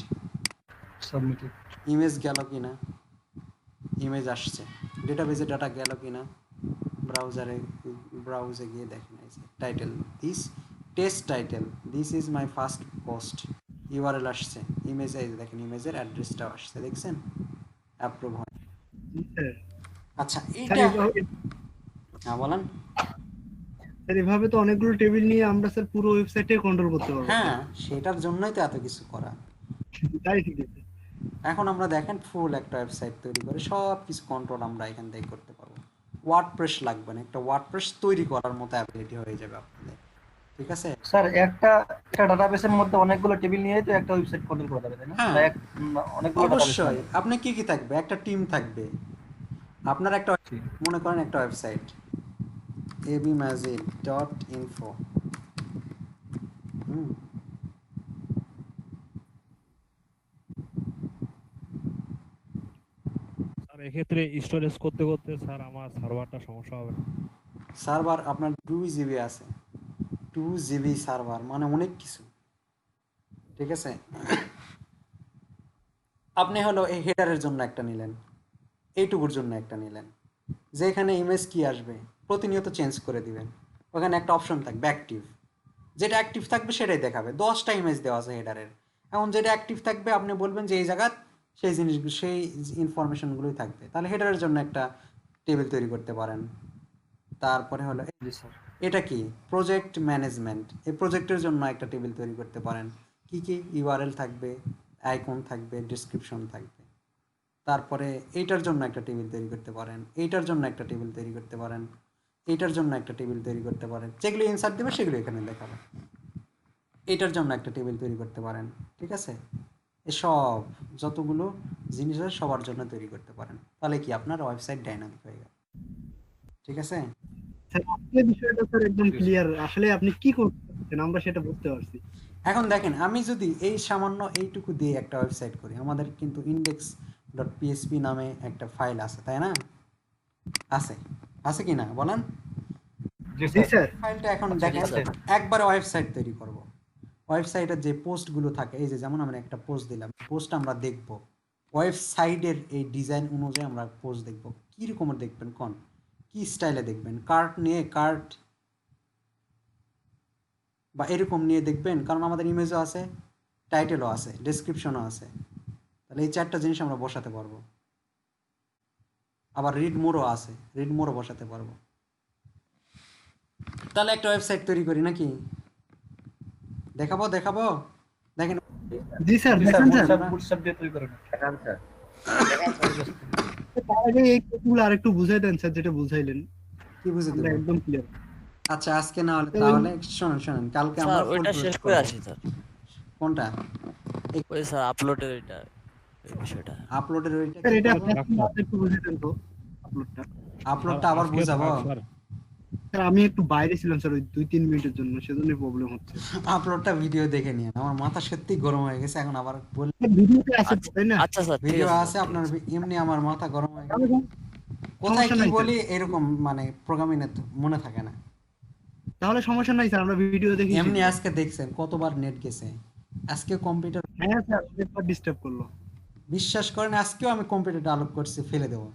সাবমিটেড।
ইমেজ গেল কিনা, ইমেজ আসছে, ডেটাবেজে ডাটা গেল কিনা, ব্রাউজে গিয়ে দেখেন, এই যে title this test title this is my first post, URL আসছে, ইমেজ এই যে দেখেন ইমেজের অ্যাড্রেসটাও আসছে, দেখছেন অ্যাপ্রুভ হয়।
জি স্যার।
আচ্ছা
স্যার
এইটা হ্যাঁ বলেন,
স্যার এভাবে তো অনেকগুলো টেবিল নিয়ে আমরা স্যার পুরো ওয়েবসাইটে কন্ট্রোল করতে পারবো।
হ্যাঁ সেটার জন্যই তো এত কিছু করা।
তাই ঠিক আছে।
এখন আমরা দেখেন ফুল একটা ওয়েবসাইট তৈরি করে সব কিছু কন্ট্রোল আমরা এখান থেকে করতে পারবো, ওয়ার্ডপ্রেস লাগবে না, একটা ওয়ার্ডপ্রেস তৈরি করার মতো অ্যাবিলিটি হয়ে যাবে আপনাদের, ঠিক আছে?
স্যার একটা ডাটাবেসের মধ্যে অনেকগুলো টেবিল নিয়ে তো একটা ওয়েবসাইট কন্ট্রোল করা যাবে, তাই না?
হ্যাঁ।
বা অনেকগুলো database
অবশ্যই
মানে।
আপনি কি কি থাকবে, একটা টিম থাকবে, আপনার একটা মনে করেন একটা ওয়েবসাইট, abmagic.info। হুম,
স্যার এক্ষেত্রে স্টোরেজ করতে করতে স্যার আমার সার্ভারটা সমস্যা হবে না?
সার্ভার আপনার 2 GB আছে, 2 GB সার্ভার মানে অনেক কিছু। ঠিক আছে, আপনি হলো এই হেডারের জন্য একটা নিলেন, এইটুকুর জন্য একটা নিলেন, যেখানে ইমেজ কি আসবে প্রতিনিয়ত চেঞ্জ করে দিবেন। ওখানে একটা অপশন থাকবে অ্যাক্টিভ, যেটা অ্যাক্টিভ থাকবে সেটাই দেখাবে। 10টা ইমেজ দেওয়া আছে হেডারের, এখন যেটা অ্যাক্টিভ থাকবে আপনি বলবেন যে এই জায়গা সেই জিনিসগুলো সেই ইনফরমেশনগুলোই থাকবে। তাহলে হেডারের জন্য একটা টেবিল তৈরি করতে পারেন। তারপরে হলো
জি স্যার।
এটা কি প্রজেক্ট ম্যানেজমেন্ট, এই প্রজেক্টের জন্য একটা টেবিল তৈরি করতে পারেন। কি কি ইউআরএল থাকবে, আইকন থাকবে, ডেসক্রিপশন থাকবে। তারপরে এইটার জন্য একটা টেবিল তৈরি করতে পারেন, এইটার জন্য একটা টেবিল তৈরি করতে পারেন, এইটার জন্য একটা টেবিল তৈরি করতে পারেন। যেগুলো ইনসার্ট দেবে সেগুলো এখানে দেখাবে। এইটার জন্য একটা টেবিল তৈরি করতে পারেন। ঠিক আছে, এসব যতগুলো জিনিস আছে সবার জন্য তৈরি করতে পারেন। তাহলে কি আপনার ওয়েবসাইট ডাইনামিক হয়ে গেল। ঠিক আছে,
স্যার আসলে বিষয়টা স্যার একদম ক্লিয়ার, আসলে আপনি কি করতেছেন আমরা সেটা বুঝতে পারছি।
এখন দেখেন আমি যদি এই সামান্য এইটুকু দিয়ে একটা ওয়েবসাইট করি, আমাদের কিন্তু index.php নামে একটা ফাইল আছে, তাই না? আছে, আছে কি না বলেন?
জি
জি
স্যার।
স্যার।
ফাইলটা এখন
আচ্ছা,
দেখেন
স্যার।
একবারে ওয়েবসাইট তৈরি করব। ওয়েবসাইটের যে পোস্টগুলো থাকে, এই যে যেমন আমরা একটা পোস্ট দিলাম, পোস্ট আমরা দেখব ওয়েবসাইটের এই ডিজাইন অনুযায়ী আমরা পোস্ট দেখব। কী রকমের দেখবেন কোন, কি স্টাইলে দেখবেন? কার্ট নিয়ে, কার্ট বা এরকম নিয়ে দেখবেন, কারণ আমাদের ইমেজও আছে, টাইটেলও আছে, ডেসক্রিপশনও আছে। তাহলে এই 4টা জিনিস আমরা বসাতে পারবো। আবার রিড মোরও আছে, রিড মোরও বসাতে পারবো। তাহলে একটা ওয়েবসাইট তৈরি করি নাকি? দেখাবো দেখাবো, দেখেন
জি স্যার,
জি স্যার,
দেখান স্যার।
বুটস্ট্র্যাপ দিয়ে তৈরি করেন।
তার আগে এই কথাগুলো আরেকটু বুঝাই দেন স্যার, যেটা বুঝাইলেন
কি বুঝে
আমরা
দেবো।
একদম ক্লিয়ার।
আচ্ছা আজকে না হলে তাহলে শোনেন শোনেন, কালকে আমরা
স্যার
ফুল
ওইটা শেষ
প্রজেক্ট
করে
করবো।
আসি স্যার।
কোনটা?
ওই স্যার আপলোডের ওইটা, ওই বিষয়টা।
আপলোডের ওইটা
স্যার
কি
এটা
করবো?
আপনি একটু বুঝাই দেন তো আপলোডটা।
আপলোডটা আবার
আজকে
বুঝাবো।
থাক স্যার।
স্যার আমি একটু বাইরে ছিলাম স্যার, ওই 2-3 মিনিটের জন্য, সেজন্য প্রবলেম হচ্ছে।
আপলোডটা ভিডিও দেখে নিন, আমার মাথা সত্যি গরম হয়ে গেছে এখন আবার বললে।
ভিডিওতে আছে তো,
আচ্ছা
তাই না?
আচ্ছা স্যার, ঠিক
ভিডিও
আছে
আছে
স্যার, ঠিক
আপনার,
আছে।
এমনি আমার মাথা গরম হয়ে গেছে।
তাহলে
কোথায়
সমস্যা
কি
নাই স্যার।
বলি এরকম মানে প্রোগ্রামিং মনে থাকে না।
তাহলে সমস্যা নাই স্যার, আমরা ভিডিও দেখি।
এমনি আজকে দেখছেন কতবার নেট গেছে, আজকে কম্পিউটার,
হ্যাঁ স্যার, অনেকবার ডিস্টার্ব করলো।
বিশ্বাস করেন আজকেও আমি কম্পিউটারটা আলোক করছি ফেলে দেবো,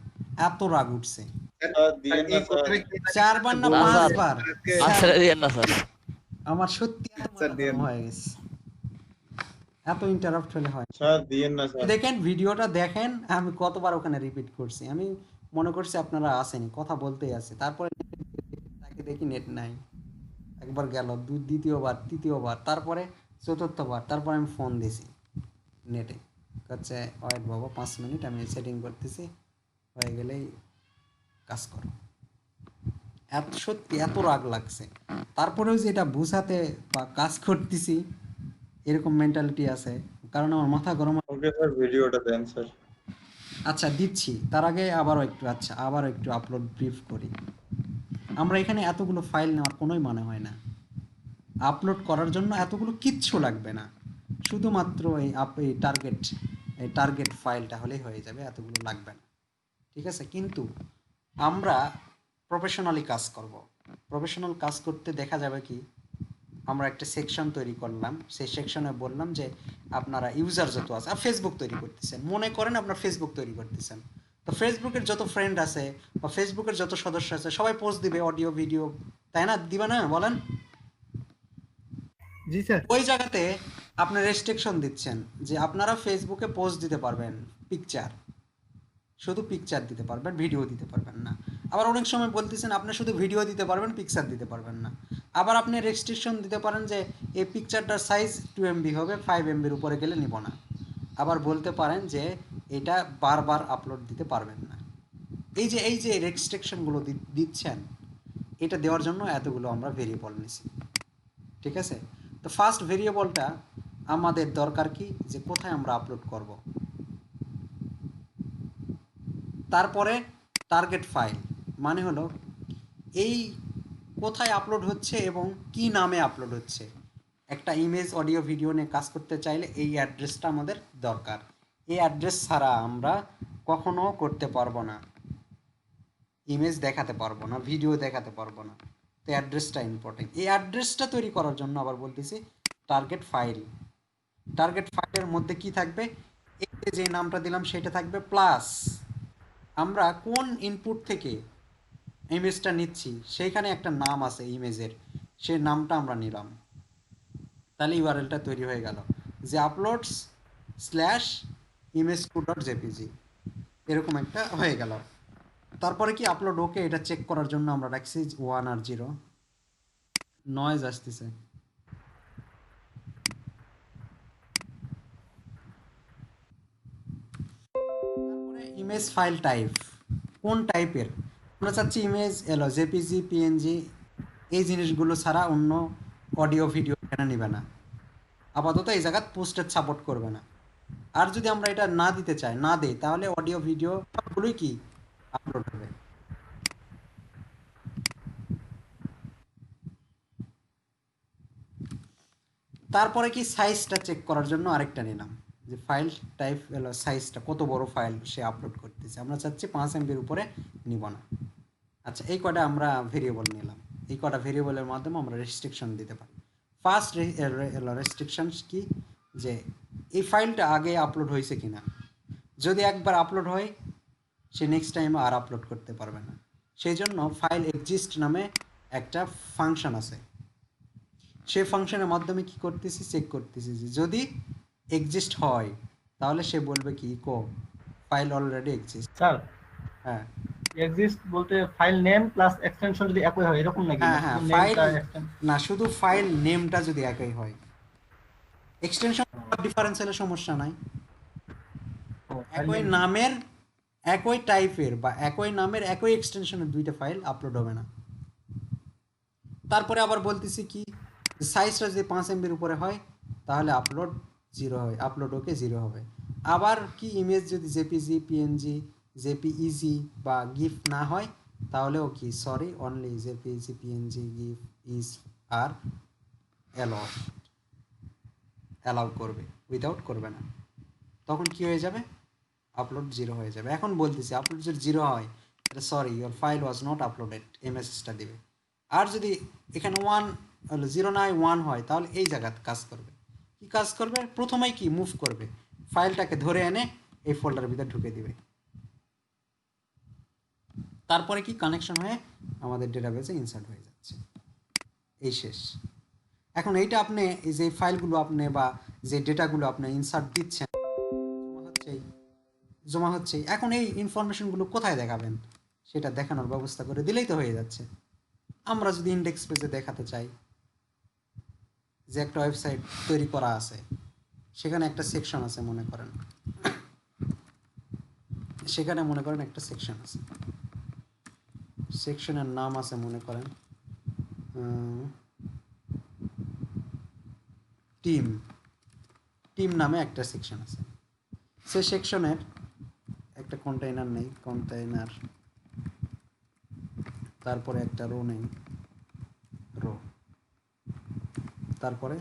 এত রাগ উঠছে।
এই কথাটা কি
4বার না
না, স্যার।
5বার,
আর ছেড়ে দিয়েন না স্যার।
আমার সত্যি এত
স্যার,
মাথা
দিয়ে
গরম
না।
হয়ে গেছে, এত ইন্টারাপ্ট হলে হয়।
স্যার দিয়েন না স্যার।
দেখেন ভিডিওটা দেখেন, আমি কতবার ওখানে রিপিট করছি। আমি মনে করছি আপনারা আসেনি, কথা বলতেই আছে, তারপরে তাকে দেখি নেট নাই। একবার গেল, দ্বিতীয়বার, তৃতীয়বার, তারপরে চতুর্থবার, তারপর আমি ফোন দিছি নেটে, হচ্ছে ওয়েট বাবা 5 মিনিট আমি সেটিং করতেছি, হয়ে গেলেই কাজ করো। এত সত্যি এত রাগ লাগছে, তারপরেও যে এটা বুঝাতে বা কাজ করতেছি এরকম মেন্টালিটি আছে, কারণ আমার মাথা গরম।
ওকে স্যার, ভিডিওটা দেন স্যার।
আচ্ছা দিচ্ছি, তার আগে আবারও একটু আপলোড ব্রিফ করি। আমরা এখানে এতগুলো ফাইল নেওয়ার কোনোই মানে হয় না। আপলোড করার জন্য এতগুলো কিচ্ছু লাগবে না, শুধুমাত্র এই টার্গেট ফাইলটা হলেই হয়ে যাবে, এতগুলো লাগবে না। ঠিক আছে, কিন্তু আমরা প্রফেশনালি কাজ করব। প্রফেশনাল কাজ করতে দেখা যাবে কি, আমরা একটা সেকশন তৈরি করলাম, সেই সেকশনে বললাম যে আপনারা ইউজার যত আছে, আর ফেসবুক তৈরি করতেছেন, মনে করেন আপনার ফেসবুক তৈরি করতেছেন, তো ফেসবুকের যত ফ্রেন্ড আছে বা ফেসবুকের যত সদস্য আছে সবাই পোস্ট দিবে, অডিও ভিডিও, তাই না? দিবে না বলেন?
জি স্যার।
ওই জায়গাতে আপনি রেস্ট্রিকশন দিচ্ছেন যে আপনারা ফেসবুকে পোস্ট দিতে পারবেন পিকচার, শুধু পিকচার দিতে পারবেন, ভিডিও দিতে পারবেন না। আবার অনেক সময় বলতেছেন আপনি শুধু ভিডিও দিতে পারবেন, পিকচার দিতে পারবেন না। আবার আপনি রেস্ট্রিকশন দিতে পারেন যে এই পিকচারটার সাইজ 2 MB হবে, 5 MBর উপরে গেলে নিব না। আবার বলতে পারেন যে এটা বারবার আপলোড দিতে পারবেন না। এই যে রেস্ট্রিকশনগুলো দিচ্ছেন, এটা দেওয়ার জন্য এতগুলো আমরা ভেরিয়েবল নিছি। ঠিক আছে, তো ফার্স্ট ভেরিয়েবলটা আমাদের দরকার কি, যে কোথায় আমরা আপলোড করব। তারপরে টার্গেট ফাইল মানে হলো এই কোথায় আপলোড হচ্ছে এবং কি নামে আপলোড হচ্ছে। একটা ইমেজ অডিও ভিডিও নিয়ে কাজ করতে চাইলে এই অ্যাড্রেসটা আমাদের দরকার। এই অ্যাড্রেস ছাড়া আমরা কখনো করতে পারবো না, ইমেজ দেখাতে পারবো না, ভিডিও দেখাতে পারবো না। তো অ্যাড্রেসটা ইম্পর্টেন্ট। এই অ্যাড্রেসটা তৈরি করার জন্য আবার বলতেছি টার্গেট ফাইল। টার্গেট ফাইলের মধ্যে কি থাকবে, এই যে নামটা দিলাম সেটা থাকবে, প্লাস আমরা কোন ইনপুট থেকে ইমেজটা নিচ্ছি সেইখানে একটা নাম আছে ইমেজের, সেই নামটা আমরা নিলাম। তাহলে ইউআরএলটা তৈরি হয়ে গেল যে আপলোডস স্ল্যাশ image2.jpg, এরকম একটা হয়ে গেল। তারপরে কি আপলোড ওকে, এটা চেক করার জন্য আমরা রাখছি 1 আর 0। নয়েজ আসতেছে। তারপরে ইমেজ ফাইল টাইপ, কোন টাইপের আমরা চাচ্ছি ইমেজ এলো জেপিজি পিএনজি, এই জিনিসগুলো ছাড়া অন্য অডিও ভিডিও এখানে নেবে না, আপাতত এই জায়গায় পোস্টেড সাপোর্ট করবে না। আর যদি আমরা এটা না দিতে চাই, না দেই, তাহলে অডিও ভিডিও সবগুলোই কি আপলোড হবে। তারপরে কি সাইজটা চেক করার জন্য আরেকটা নিলাম, যে ফাইল টাইপ হলো সাইজটা, কত বড় ফাইল সে আপলোড করতেছে। আমরা চাচ্ছি 5 MB উপরে নিব না। আচ্ছা, এই কটা আমরা ভেরিয়েবল নিলাম। এই কটা ভেরিয়েবলের মাধ্যমে আমরা রেস্ট্রিকশন দিতে পারি। ফার্স্ট রেস্ট্রিকশন কি, যে এই ফাইলটা আগে আপলোড হয়েছে কিনা। যদি একবার আপলোড হয়, সে নেক্সট টাইম আর আপলোড করতে পারবে না। সেই জন্য ফাইল এক্সিস্ট নামে একটা ফাংশন আছে, সেই ফাংশনের মাধ্যমে কি করতেছি, চেক করতেছি যে যদি এক্সিস্ট হয় তাহলে সে বলবে কি echo file already exist.
Sir
হ্যাঁ
এক্সিস্ট বলতে ফাইল নেম প্লাস এক্সটেনশন যদি একই হয় এরকম নাকি?
হ্যাঁ হ্যাঁ, ফাইল না, শুধু ফাইল নেমটা যদি একই হয়, এক্সটেনশন ডিফারেন্স হলে সমস্যা নাই। একই নামের একই টাইপের বা একই নামের একই এক্সটেনশনের দুইটা ফাইল আপলোড হবে না। তারপরে আবার বলতেছি কি, সাইজটা যদি 5 MB উপরে হয় তাহলে আপলোড 0 হয়, আপলোড ওকে 0 হবে। আবার কি, ইমেজ যদি জেপিজি পিএনজি জেপিইজি বা গিফ না হয় তাহলেও কি, sorry only JPG PNG GIF is are allow করবে, উইদাউট করবে না। তখন কি হয়ে যাবে, আপলোড 0 হয়ে যাবে। এখন বলতেছি আপলোড যদি 0 হয় তাহলে sorry your file was not uploaded, এই মেসেজটা দিবে। আর যদি এখানে 1 হলো 0 না 1 হয় তাহলে এই জায়গাতে কাজ করবে। কি কাজ করবে, প্রথমেই কি মুভ করবে, ফাইলটাকে ধরে এনে এই ফোল্ডারের ভিতরে ঢুকে দিবে। তারপরে কি কানেকশন হয়ে আমাদের ডেটাবেসে ইনসার্ট হয়ে যাচ্ছে। এই শেষ। এখন এইটা আপনি এই যে ফাইলগুলো আপনি বা যে ডেটাগুলো আপনি ইনসার্ট দিচ্ছেন, জমা হচ্ছে, এখন এই ইনফরমেশনগুলো কোথায় দেখাবেন সেটা দেখানোর ব্যবস্থা করে দিলেই তো হয়ে যাচ্ছে। আমরা যদি ইন্ডেক্স পেজে দেখাতে চাই যে একটা ওয়েবসাইট তৈরি করা আছে, সেখানে একটা সেকশন আছে মনে করেন, সেখানে মনে করেন একটা সেকশন আছে, সেকশনের নাম আছে মনে করেন টিম, টিম নামে একটা সেকশন আছে। সে সেকশনের একটা কন্টেইনার নেই, কন্টেইনার, তারপরে একটা রো নেই, রো, তারপরে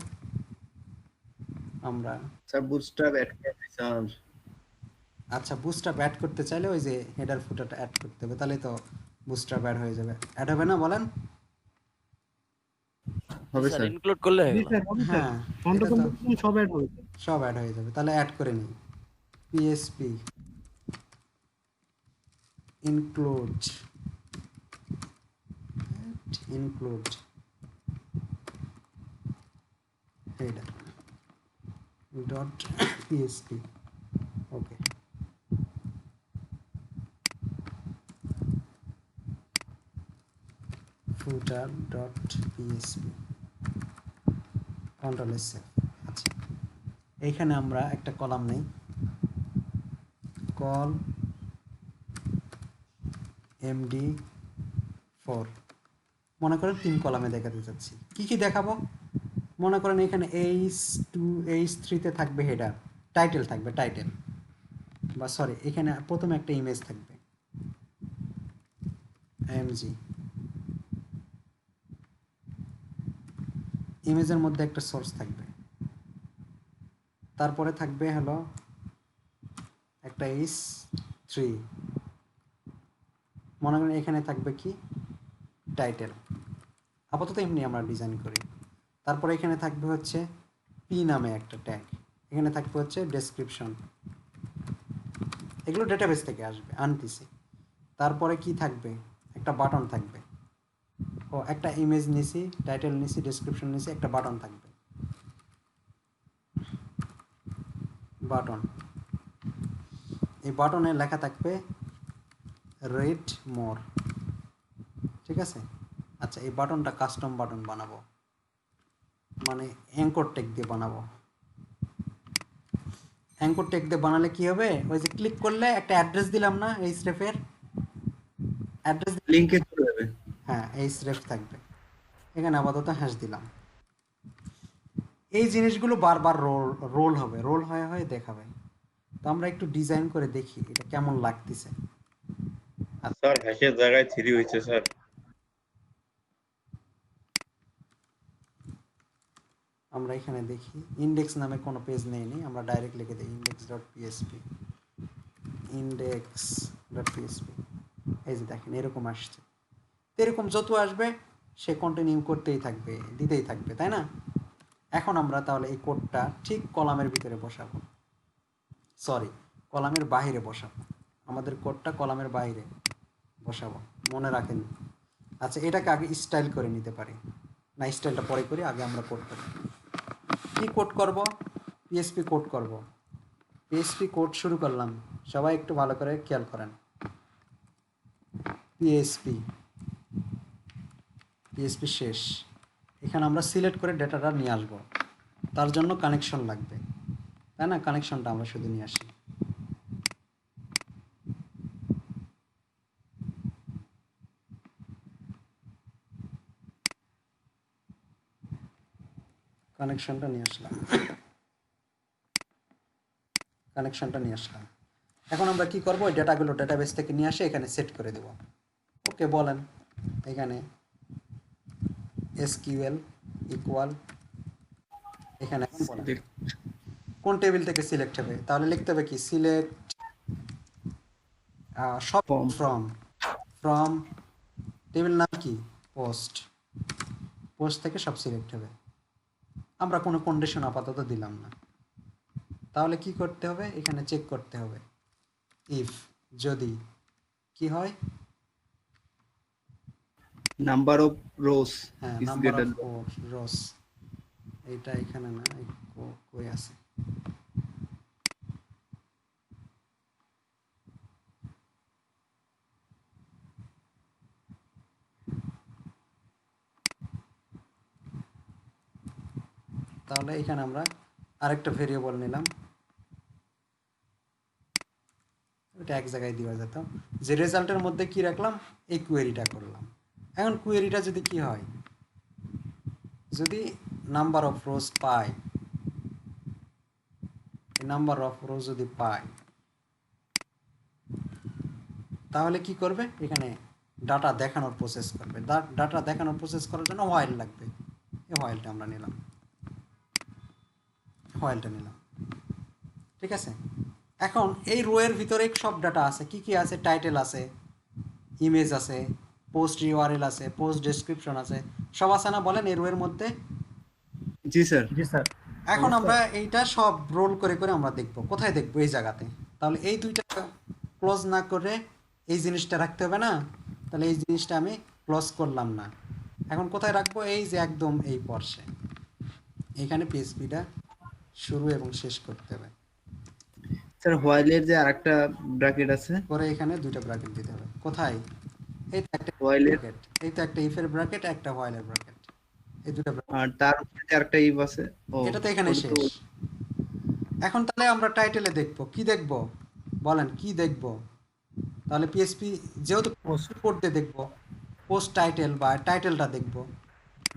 আমরা
স্যার বুটস্ট্র্যাপ অ্যাড করতে স্যার।
আচ্ছা, বুস্ট্র্যাপ অ্যাড করতে চাইলে ওই যে হেডার ফুটারটা অ্যাড করতে হবে, তাহলে তো বুস্ট্র্যাপ অ্যাড হয়ে যাবে। অ্যাড হবে না বলেন?
হবে
স্যার
স্যার।
ইনক্লুড করলে হয়ে
জি
গেল।
স্যার, হবে স্যার।
হ্যাঁ,
ফন্ট
এটা তো
কম্পোজিশন সব অ্যাড হবে।
সব অ্যাড হয়ে যাবে। তাহলে অ্যাড করে নিই, PSP include, include header dot PSP. Okay, footer dot PSP, control S. আচ্ছা, এইখানে আমরা একটা কলাম নেই, কল MD4, মনে করেন 3 কলামে দেখাতে চাচ্ছি। কি কি দেখাবো, মনে করেন এখানে H2 H3 থাকবে হেডার, টাইটেল থাকবে টাইটেল, বা সরি এখানে প্রথমে একটা ইমেজ থাকবে MG, ইমেজের মধ্যে একটা সোর্স থাকবে, তারপরে থাকবে হলো একটা h3, মনে করেন এখানে থাকবে কি টাইটেল, আপাতত এমনি আমরা ডিজাইন করি। তারপরে এখানে থাকবে হচ্ছে পি নামে একটা ট্যাগ, এখানে থাকবে হচ্ছে ডেসক্রিপশন, এগুলো ডেটাবেস থেকে আসবে আনতেছি। তারপরে কি থাকবে, একটা বাটন থাকবে, ও একটা ইমেজ নিছি, টাইটেল নিছি, ডেসক্রিপশন নিছি, একটা বাটন থাকবে, বাটন। এই বাটনে লেখা থাকবে রেড মোর, ঠিক আছে। আচ্ছা, এই বাটনটা কাস্টম বাটন বানাবো, মানে অ্যাঙ্কর ট্যাগ দিয়ে বানাবো। অ্যাঙ্কর ট্যাগ দিয়ে বানালে কি হবে, ওই যে ক্লিক করলে একটা অ্যাড্রেস দিলাম না, এই স্রেফের অ্যাড্রেস,
লিংকে চলে যাবে।
হ্যাঁ এই স্রেফ থাকবে, এখানে আপাতত হ্যাশ দিলাম। এই জিনিসগুলো বারবার রোল রোল হবে, রোল হয়ে হয়ে দেখাবে। তো আমরা একটু ডিজাইন করে দেখি এটা কেমন লাগতেছে।
স্যার হ্যাশের জায়গায় 3 হয়েছে স্যার।
আমরা এখানে দেখি ইন্ডেক্স নামে কোনো পেজ নেই, আমরা ডাইরেক্ট লিখে দিই index.php, index.php। এই যে দেখেন এরকম আসছে, এরকম যত আসবে সে কন্টিনিউ করতেই থাকবে, দিতেই থাকবে, তাই না। এখন আমরা তাহলে এই কোডটা ঠিক কলামের ভিতরে বসাবো, সরি কলামের বাইরে বসাবো, আমাদের কোডটা কলামের বাইরে বসাবো, মনে রাখেন। আচ্ছা, এটাকে আগে স্টাইল করে নিতে পারি না, স্টাইলটা পরে করি, আগে আমরা কোড করি। কি কোড করব, পিএসপি কোড করব। পিএসপি কোড শুরু করলাম, সবাই একটু ভালো করে খেয়াল করেন। পিএসপি শেষ, এখানে আমরা সিলেক্ট করে ডেটাটা নিয়ে আসব, তার জন্য কানেকশন লাগবে, তাই না। কানেকশনটা আমরা শুধু নিয়ে আসি, কানেকশনটা নিয়ে আসলাম। এখন আমরা কি করব, ওই ডেটাগুলো ডেটাবেস থেকে নিয়ে আসে এখানে সেট করে দেব। ওকে বলেন, এখানে এসকিউএল ইকুয়াল, এখানে এখন বলেন কোন টেবিল থেকে সিলেক্ট হবে, তাহলে লিখতে হবে কি সিলেক্ট সব ফ্রম টেবিল নাম কি পোস্ট থেকে সব সিলেক্ট হবে। আমরা কোনো কন্ডিশন আপাতত দিলাম না, তাহলে কি করতে হবে, এখানে চেক করতে হবে ইফ যদি কি হয়,
নাম্বার অফ রোস
হ্যাঁ
is
number
greater
of rose, এইটা এখানে না, কই আছে, তাহলে এখানে আমরা আরেকটা ভেরিয়েবল নিলাম, এটা এক জায়গায় দেওয়া যেত, যে রেজাল্টের মধ্যে কি রাখলাম, এই কোয়েরিটা করলাম। এখন কোয়েরিটা যদি কি হয়, যদি নাম্বার অফ রোজ পাই, নাম্বার অফ রোজ যদি পাই, তাহলে কি করবে, এখানে ডাটা দেখানোর প্রসেস করবে। ডাটা দেখানোর প্রসেস করার জন্য হোয়াইল লাগবে, এই হোয়াইলটা আমরা নিলাম, ঠিক আছে। এখন এই রোয়ের ভিতরে সব ডাটা আছে, কি কি আছে, টাইটেল আছে, ইমেজ আছে, পোস্ট ইউআরএল আছে, পোস্ট ডেসক্রিপশন আছে, সব আছে না বলেন এই রোয়ের মধ্যে।
জি স্যার।
জি স্যার।
এখন আমরা এইটা সব রোল করে করে আমরা দেখব, কোথায় দেখব, এই জায়গাতে। তাহলে এই দুইটা ক্লোজ না করে এই জিনিসটা রাখতে হবে না, তাহলে এই জিনিসটা আমি ক্লোজ করলাম না। এখন কোথায় রাখবো, এই যে একদম এই পার্শ্বে, এখানে পিএসপিটা শুরু এবং শেষ করতে হবে।
স্যার হোয়াইলের যে আরেকটা ব্র্যাকেট আছে,
পরে এখানে দুইটা ব্র্যাকেট দিতে হবে, কোথায়, এই তো একটা
হোয়াইলের
ব্র্যাকেট, এই তো একটা ইফের ব্র্যাকেট, একটা হোয়াইলের ব্র্যাকেট, এই দুটো ব্র্যাকেট,
আর তার মধ্যে আরেকটা ইভ আছে। ও
এটা তো এখানে
ওটা তো-
শেষ। এখন তাহলে আমরা টাইটেলে দেখব, কি দেখব বলেন, কি দেখব, তাহলে পিএসপি যেহেতু পোস্ট দিয়ে দেখব, পোস্ট টাইটেল বা টাইটেলটা দেখব,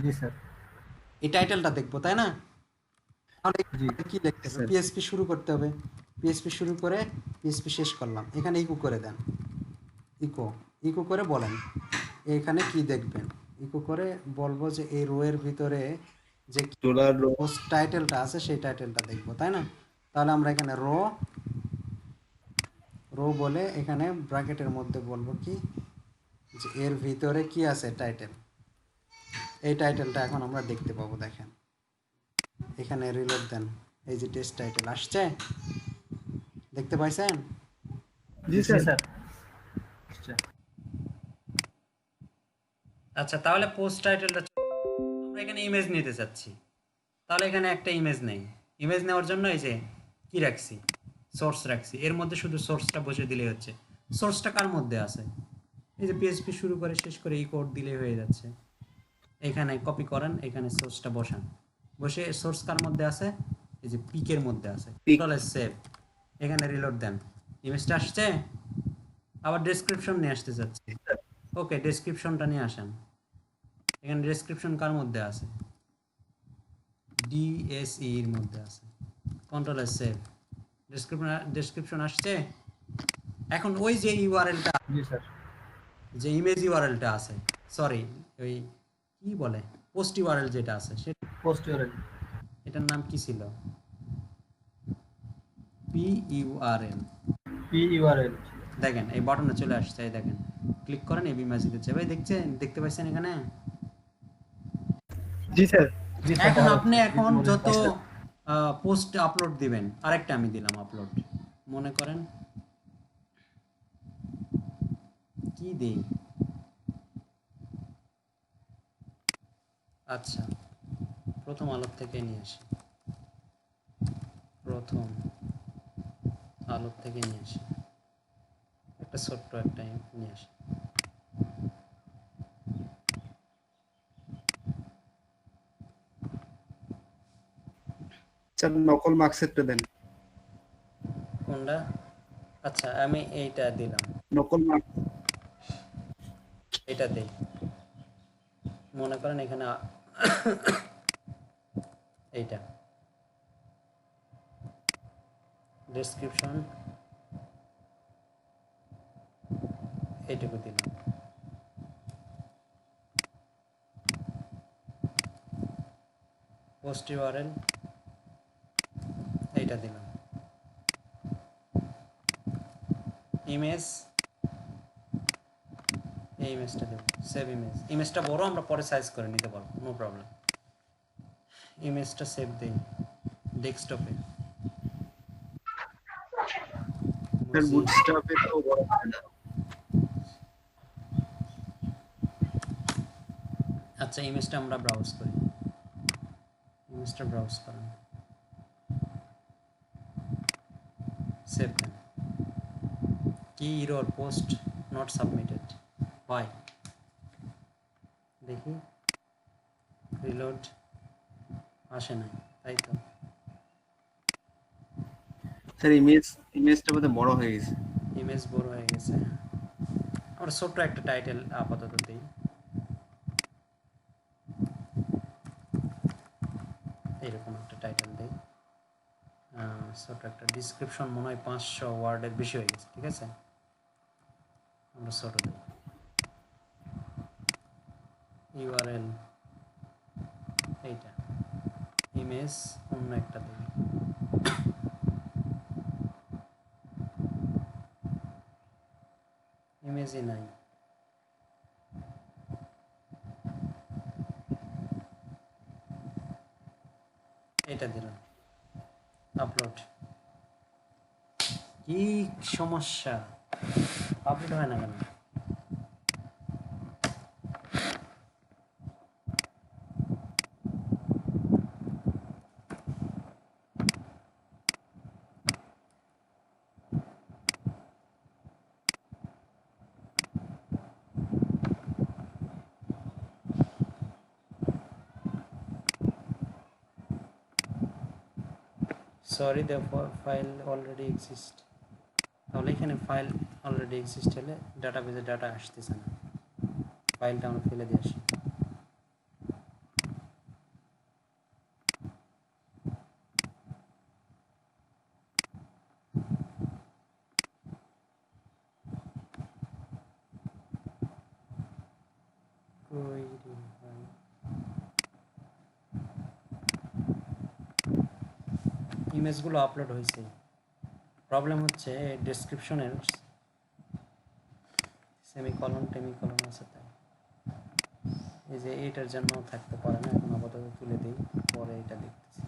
জি স্যার।
এই টাইটেলটা দেখব, তাই না। তাহলে
জি।
কি লিখতে হবে, পিএসপি শুরু করতে হবে, পিএসপি শুরু করে পিএসপি শেষ করলাম, এখানে ইকো করে দেন, ইকো করে বলেন এখানে কি দেখবেন, ইকো করে বলবো যে এই রো এর ভিতরে যে
ডলার
পোস্ট টাইটেলটা আছে সেই টাইটেলটা দেখবো, তাই না? তাহলে আমরা এখানে রো রো বলে এখানে ব্র্যাকেটের মধ্যে বলবো কি, যে এর ভিতরে কি আছে, টাইটেল। এই টাইটেলটা এখন আমরা দেখতে পাবো। দেখেন এখানে রিলোড দেন, এই যে টেস্ট টাইটেল আসছে, দেখতে পাইছেন?
জি
জি
স্যার।
স্যার।
আচ্ছা, তাহলে পোস্ট টাইটেলটা আমরা এখানে ইমেজ নিতে চাচ্ছি, তাহলে এখানে একটা ইমেজ নেই। ইমেজ নেওয়ার জন্য এই যে কি রাখছি, সোর্স রাখছি, এর মধ্যে শুধু সোর্সটা বসে দিলেই হচ্ছে। সোর্সটা কার মধ্যে আছে, এই যে পিএইচপি শুরু করে শেষ করে এই কোড দিলেই হয়ে যাচ্ছে। এখানে কপি করেন, এখানে সোর্সটা বসান, বসে সোর্স কার মধ্যে আছে, এই যে পিকের মধ্যে আছে,
Pic।
তাহলে সেভ, এখানে রিলোড দেন, ইমেজটা আসছে। আবার ডেসক্রিপশন নিয়ে আসতে চাচ্ছি, ওকে ডেসক্রিপশনটা নিয়ে আসেন। এখানে ডেসক্রিপশন কার মধ্যে আছে, ডিএসই এর মধ্যে আছে, কন্ট্রোল এস সেভ, ডেসক্রিপশন আসছে। এখন ওই যে ইউআরএলটা,
জি স্যার।
যে ইমেজ ইউআরএলটা আছে, সরি ওই কি বলে পোস্ট ইউআরএল যেটা আছে, সেটা
পোস্ট ইউআরএল।
এটার নাম কি ছিল, পি ইউআরএল।
P URL.
দেখেন এই বাটনে চলে আসছে, এই দেখেন ক্লিক করেন, এবি ম্যাজিকে যাবে, দেখছেন, দেখতে পাচ্ছেন এখানে।
জি স্যার।
জি স্যার।
এখন আপনি এখন যত পোস্ট আপলোড দিবেন, আরেকটা আমি দিলাম আপলোড, মনে করেন কি দেই, আচ্ছা প্রথম আলোর থেকে নিয়ে আসি, প্রথম আলোর থেকে নিয়ে আসি, একটা ছোট্ট একটা নিয়ে আসি।
স্যার নকল মার্কস একটা দেন।
কোনটা? আচ্ছা আমি এইটা দিলাম,
নকল মার্কস।
এটা দেই, মনে করেন এখানে এইটা ডেসক্রিপশন, এইটুকু দিলাম, পোস্ট ইউআরএল এইটা দিলাম, ইমেজ এই ইমেজটা দেব, সেভ ইমেজ, ইমেজটা বড় আমরা পরে সাইজ করে নিতে পারবো, নো প্রবলেম। ইমেজটা সেভ দেই ডেস্কটপে,
স্যার বুটস্ট্র্যাপে তো বড় হয় না।
আচ্ছা ইমেজটা আমরা ব্রাউজ করি, ইমেজটা ব্রাউজ করেন, সেভ দেন। কি error, post not submitted, why দেখি, রিলোড আসে নাই, তাই তো।
স্যার ইমেজটা বোধহয় বড় হয়ে গেছে।
ইমেজ বড় হয়ে গেছে, আমরা ছোট্ট একটা টাইটেল আপাতত দিই, এরকম একটা টাইটেল দিই, ছোট একটা ডিসক্রিপশন, মনে হয় 500 ওয়ার্ডের বেশি হয়ে গেছে, ঠিক আছে আমরা ছোট দিই, ইউআরএল এইটা, ইমেজ অন্য একটা দিই, ইমেজই নাই, এটা দিলাম, আপলোড। কি সমস্যা, আপলোড হয় না কেন? Sorry the file already exist, তাহলে এখানে ফাইল অলরেডি এক্সিস্ট হলে ডাটাবেজে ডাটা আসতেছে না, ফাইলটা আমরা ফেলে দিয়ে আসি। কই রে ভাই, ইমেজগুলো আপলোড হয়েছে, প্রবলেম হচ্ছে ডেসক্রিপশনের সেমিকলন টেমিকলন আছে, তাই এই যে এইটার জন্য থাকতে পারে না, এখন আপাতত তুলে দিই, পরে এটা দেখতেছি।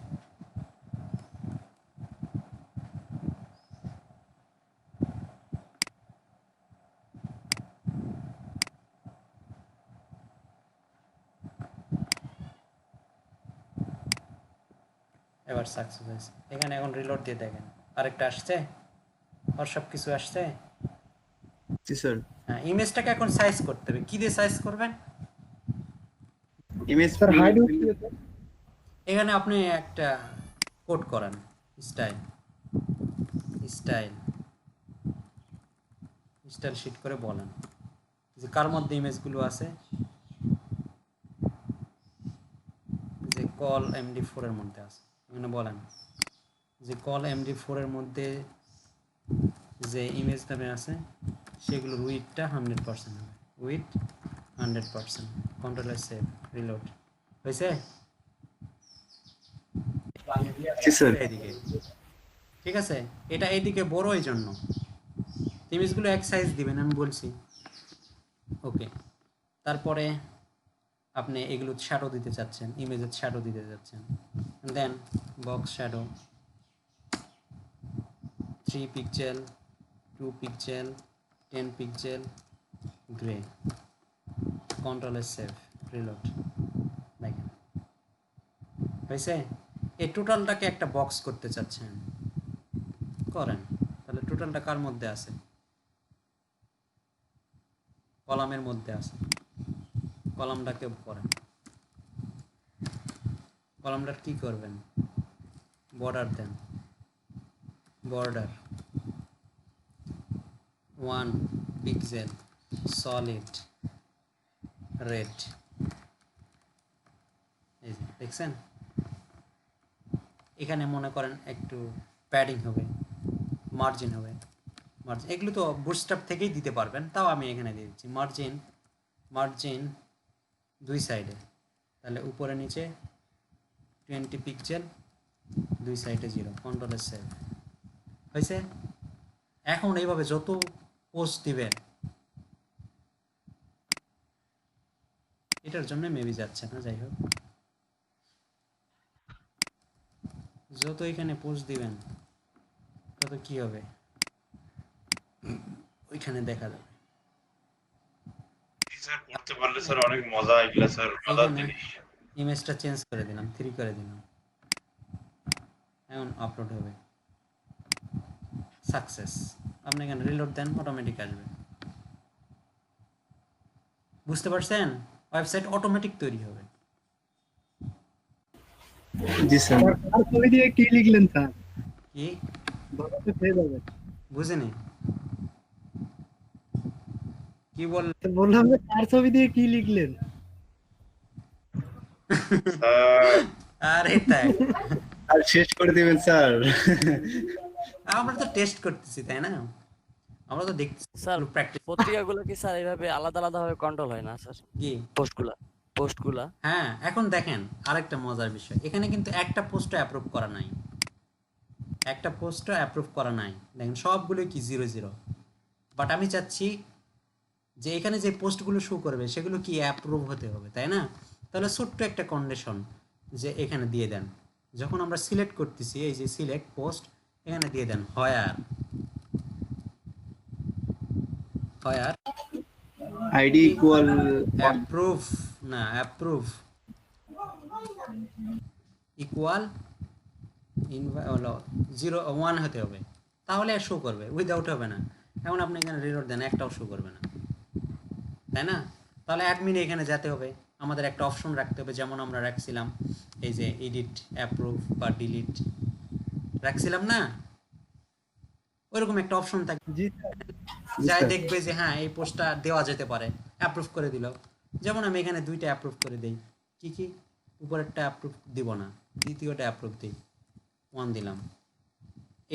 এবার সাকসেস হয়েছে। এখানে এখন রিলোড দিয়ে দেখেন আরেকটা আসছে, আর সব কিছু আসছে।
জি স্যার।
হ্যাঁ, ইমেজটাকে এখন সাইজ করতে হবে। কি দিয়ে সাইজ করবেন?
ইমেজ
স্যার হাইড
এখানে আপনি একটা কোড করান, স্টাইল স্টাইল স্টাইল শিট করে বলেন যে কার মধ্যে ইমেজগুলো আছে, যে কল MD4 এর মধ্যে আছে। এখানে বলেন যে কল MD4 এর মধ্যে যে ইমেজ নামে আছে সেগুলোর উইথটা 100% হবে, উইথ 100%। কন্ট্রোল সেভ, রিলোড হয়েছে।
জি স্যার।
এদিকে ঠিক আছে, এটা এইদিকে বড়, এই জন্য ইমেজগুলো এক সাইজ দিবেন, আমি বলছি। ওকে, তারপরে আপনি এগুলো শ্যাডো দিতে চাচ্ছেন, ইমেজের শ্যাডো দিতে চাচ্ছেন, then box shadow 3 pixel, 2 pixel, 10 pixel, grey, control save, reload. দেখেন হয়েছে। এই টোটালটাকে একটা বক্স করতে চাচ্ছেন, করেন। তাহলে টোটালটা কার মধ্যে আছে? কলামের মধ্যে আছে, কলামটাকে করেন। কলামটার কি করবেন? বর্ডার দেন, বর্ডার 1 পিক্সেল, সলিড রেড। এই যে দেখছেন, এখানে মনে করেন একটু প্যাডিং হবে, মার্জিন হবে, মার্জিন এগুলো তো বুটস্ট্র্যাপ থেকেই দিতে পারবেন, তাও আমি এখানে দিয়ে দিচ্ছি মার্জিন, মার্জিন 2 সাইডে, তাহলে উপরে নিচে 20 পিক্সেল, 2 সাইডে 0, কন্ট্রোল সেভ। হয়েছে। এখন এইভাবে যত পোস্ট দিবেন, এটার জন্য মেবি যাচ্ছে না, যাই হোক, যত এখানে পোস্ট দিবেন তত কি হবে ওইখানে দেখা যাবে।
স্যার করতে পারলে স্যার অনেক মজা এগুলা স্যার, মজার
এখানে
জিনিস।
ইমেজটা চেঞ্জ করে দিলাম, 3 করে দিলাম, এখন আপলোড হবে, সাকসেস। আপনি এখানে রিলোড দেন, অটোমেটিক আসবে। বুঝতে পারছেন? ওয়েবসাইট অটোমেটিক তৈরি হবে।
জি স্যার।
কার ছবি দিয়ে কি লিখলেন স্যার?
কি
বাবাতে পেয়ে যাবে।
বুঝেনি? কি বল?
বললাম যে কার ছবি দিয়ে কি লিখলেন?
স্যার
আরে তাই,
আর শেষ করে দিবেন স্যার।
আমরা তো টেস্ট করতেছি তাই না, আমরা তো দেখতেছি
স্যার
প্র্যাকটিস।
পত্রিকাগুলো কি স্যার এইভাবে আলাদা আলাদা ভাবে কন্ট্রোল হয় না স্যার?
কি
পোস্টগুলা
হ্যাঁ, এখন দেখেন আরেকটা মজার বিষয়, এখানে কিন্তু একটা পোস্টও অ্যাপ্রুভ করা নাই, একটা পোস্টও অ্যাপ্রুভ করা নাই। দেখেন সবগুলো কি 0 0। বাট আমি চাচ্ছি যে এখানে যে পোস্টগুলো শো করবে সেগুলো কি অ্যাপ্রুভ হতে হবে, তাই না? তাহলে ছোট্ট একটা কন্ডিশন যে এখানে দিয়ে দেন, যখন আমরা সিলেক্ট করতেছি, এই যে সিলেক্ট পোস্ট, এখানে দিয়ে দেন হোয়ার
আইডি ইকুয়াল
অ্যাপ্রুভ, না অ্যাপ্রুভ ইকুয়াল হলো 0 1 হতে হবে, তাহলে শো করবে, উইদাউট হবে না। এখন আপনি এখানে রিলোড দেন, একটাও শো করবে না, তাই না? তাহলে অ্যাডমিনে এখানে যেতে হবে, আমাদের একটা অপশন রাখতে হবে, যেমন আমরা রাখছিলাম এই যে এডিট, অ্যাপ্রুভ বা ডিলিট রাখছিলাম না, ওইরকম একটা অপশন থাকে,
জি
যাই দেখবে যে হ্যাঁ এই পোস্টটা দেওয়া যেতে পারে, অ্যাপ্রুভ করে দিল। যেমন আমি এখানে 2টা অ্যাপ্রুভ করে দেই, কি কি, উপরেরটা অ্যাপ্রুভ দিব না, দ্বিতীয়টা অ্যাপ্রুভ দিই, 1 দিলাম,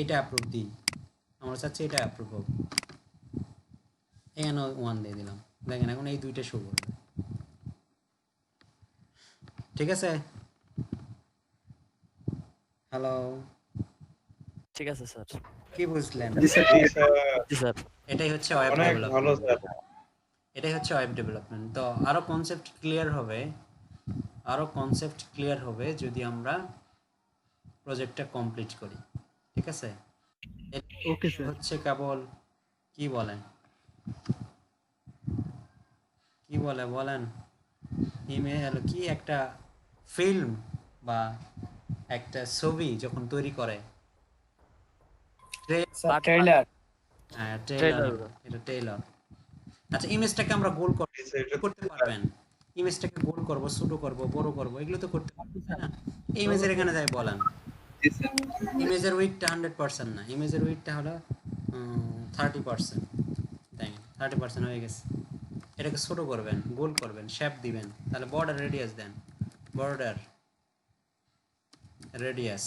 এটা অ্যাপ্রুভ দিই, আমরা চাচ্ছি এটা অ্যাপ্রুভ হোক, এখানেও 1 দিয়ে দিলাম। দেখেন এখন এই 2টা শো করবে, ঠিক আছে? হ্যালো,
ঠিক আছে স্যার।
কি বুঝলেন?
জি স্যার
জি স্যার,
জি স্যার।
এটাই হচ্ছে ওয়েব
অনেক ভালো
ডেভেলপমেন্ট।
স্যার।
এটাই হচ্ছে ওয়েব ডেভেলপমেন্ট। তো আরো কনসেপ্ট ক্লিয়ার হবে, যদি আমরা প্রজেক্টটা কমপ্লিট করি। ঠিক আছে, এটা
ওকে স্যার।
হচ্ছে কেবল কি বলেন বলেন ইমেল কি একটা ফিল্ম বা একটা ছবি যখন তৈরি করে,
ট্রেইলার।
হ্যাঁ
ট্রেইলার।
ট্রেইলার, এটা ট্রেইলার। আচ্ছা, ইমেজটাকে আমরা গোল
জি স্যার, এটা
করতে পারবেন? ইমেজটাকে গোল করব, ছোট করব, বড় করব, এগুলো তো করতে পারবেন, তাই না? এই ইমেজের এখানে যাই বলেন,
জি স্যার
ইমেজের উইডথটা 100% না, ইমেজের উইডথটা হলো 30%। দেখেন 30% হয়ে গেছে। এটাকে ছোট করবেন, গোল করবেন, শেপ দিবেন, তাহলে বর্ডার রেডিয়াস দেন, বর্ডার রেডিয়াস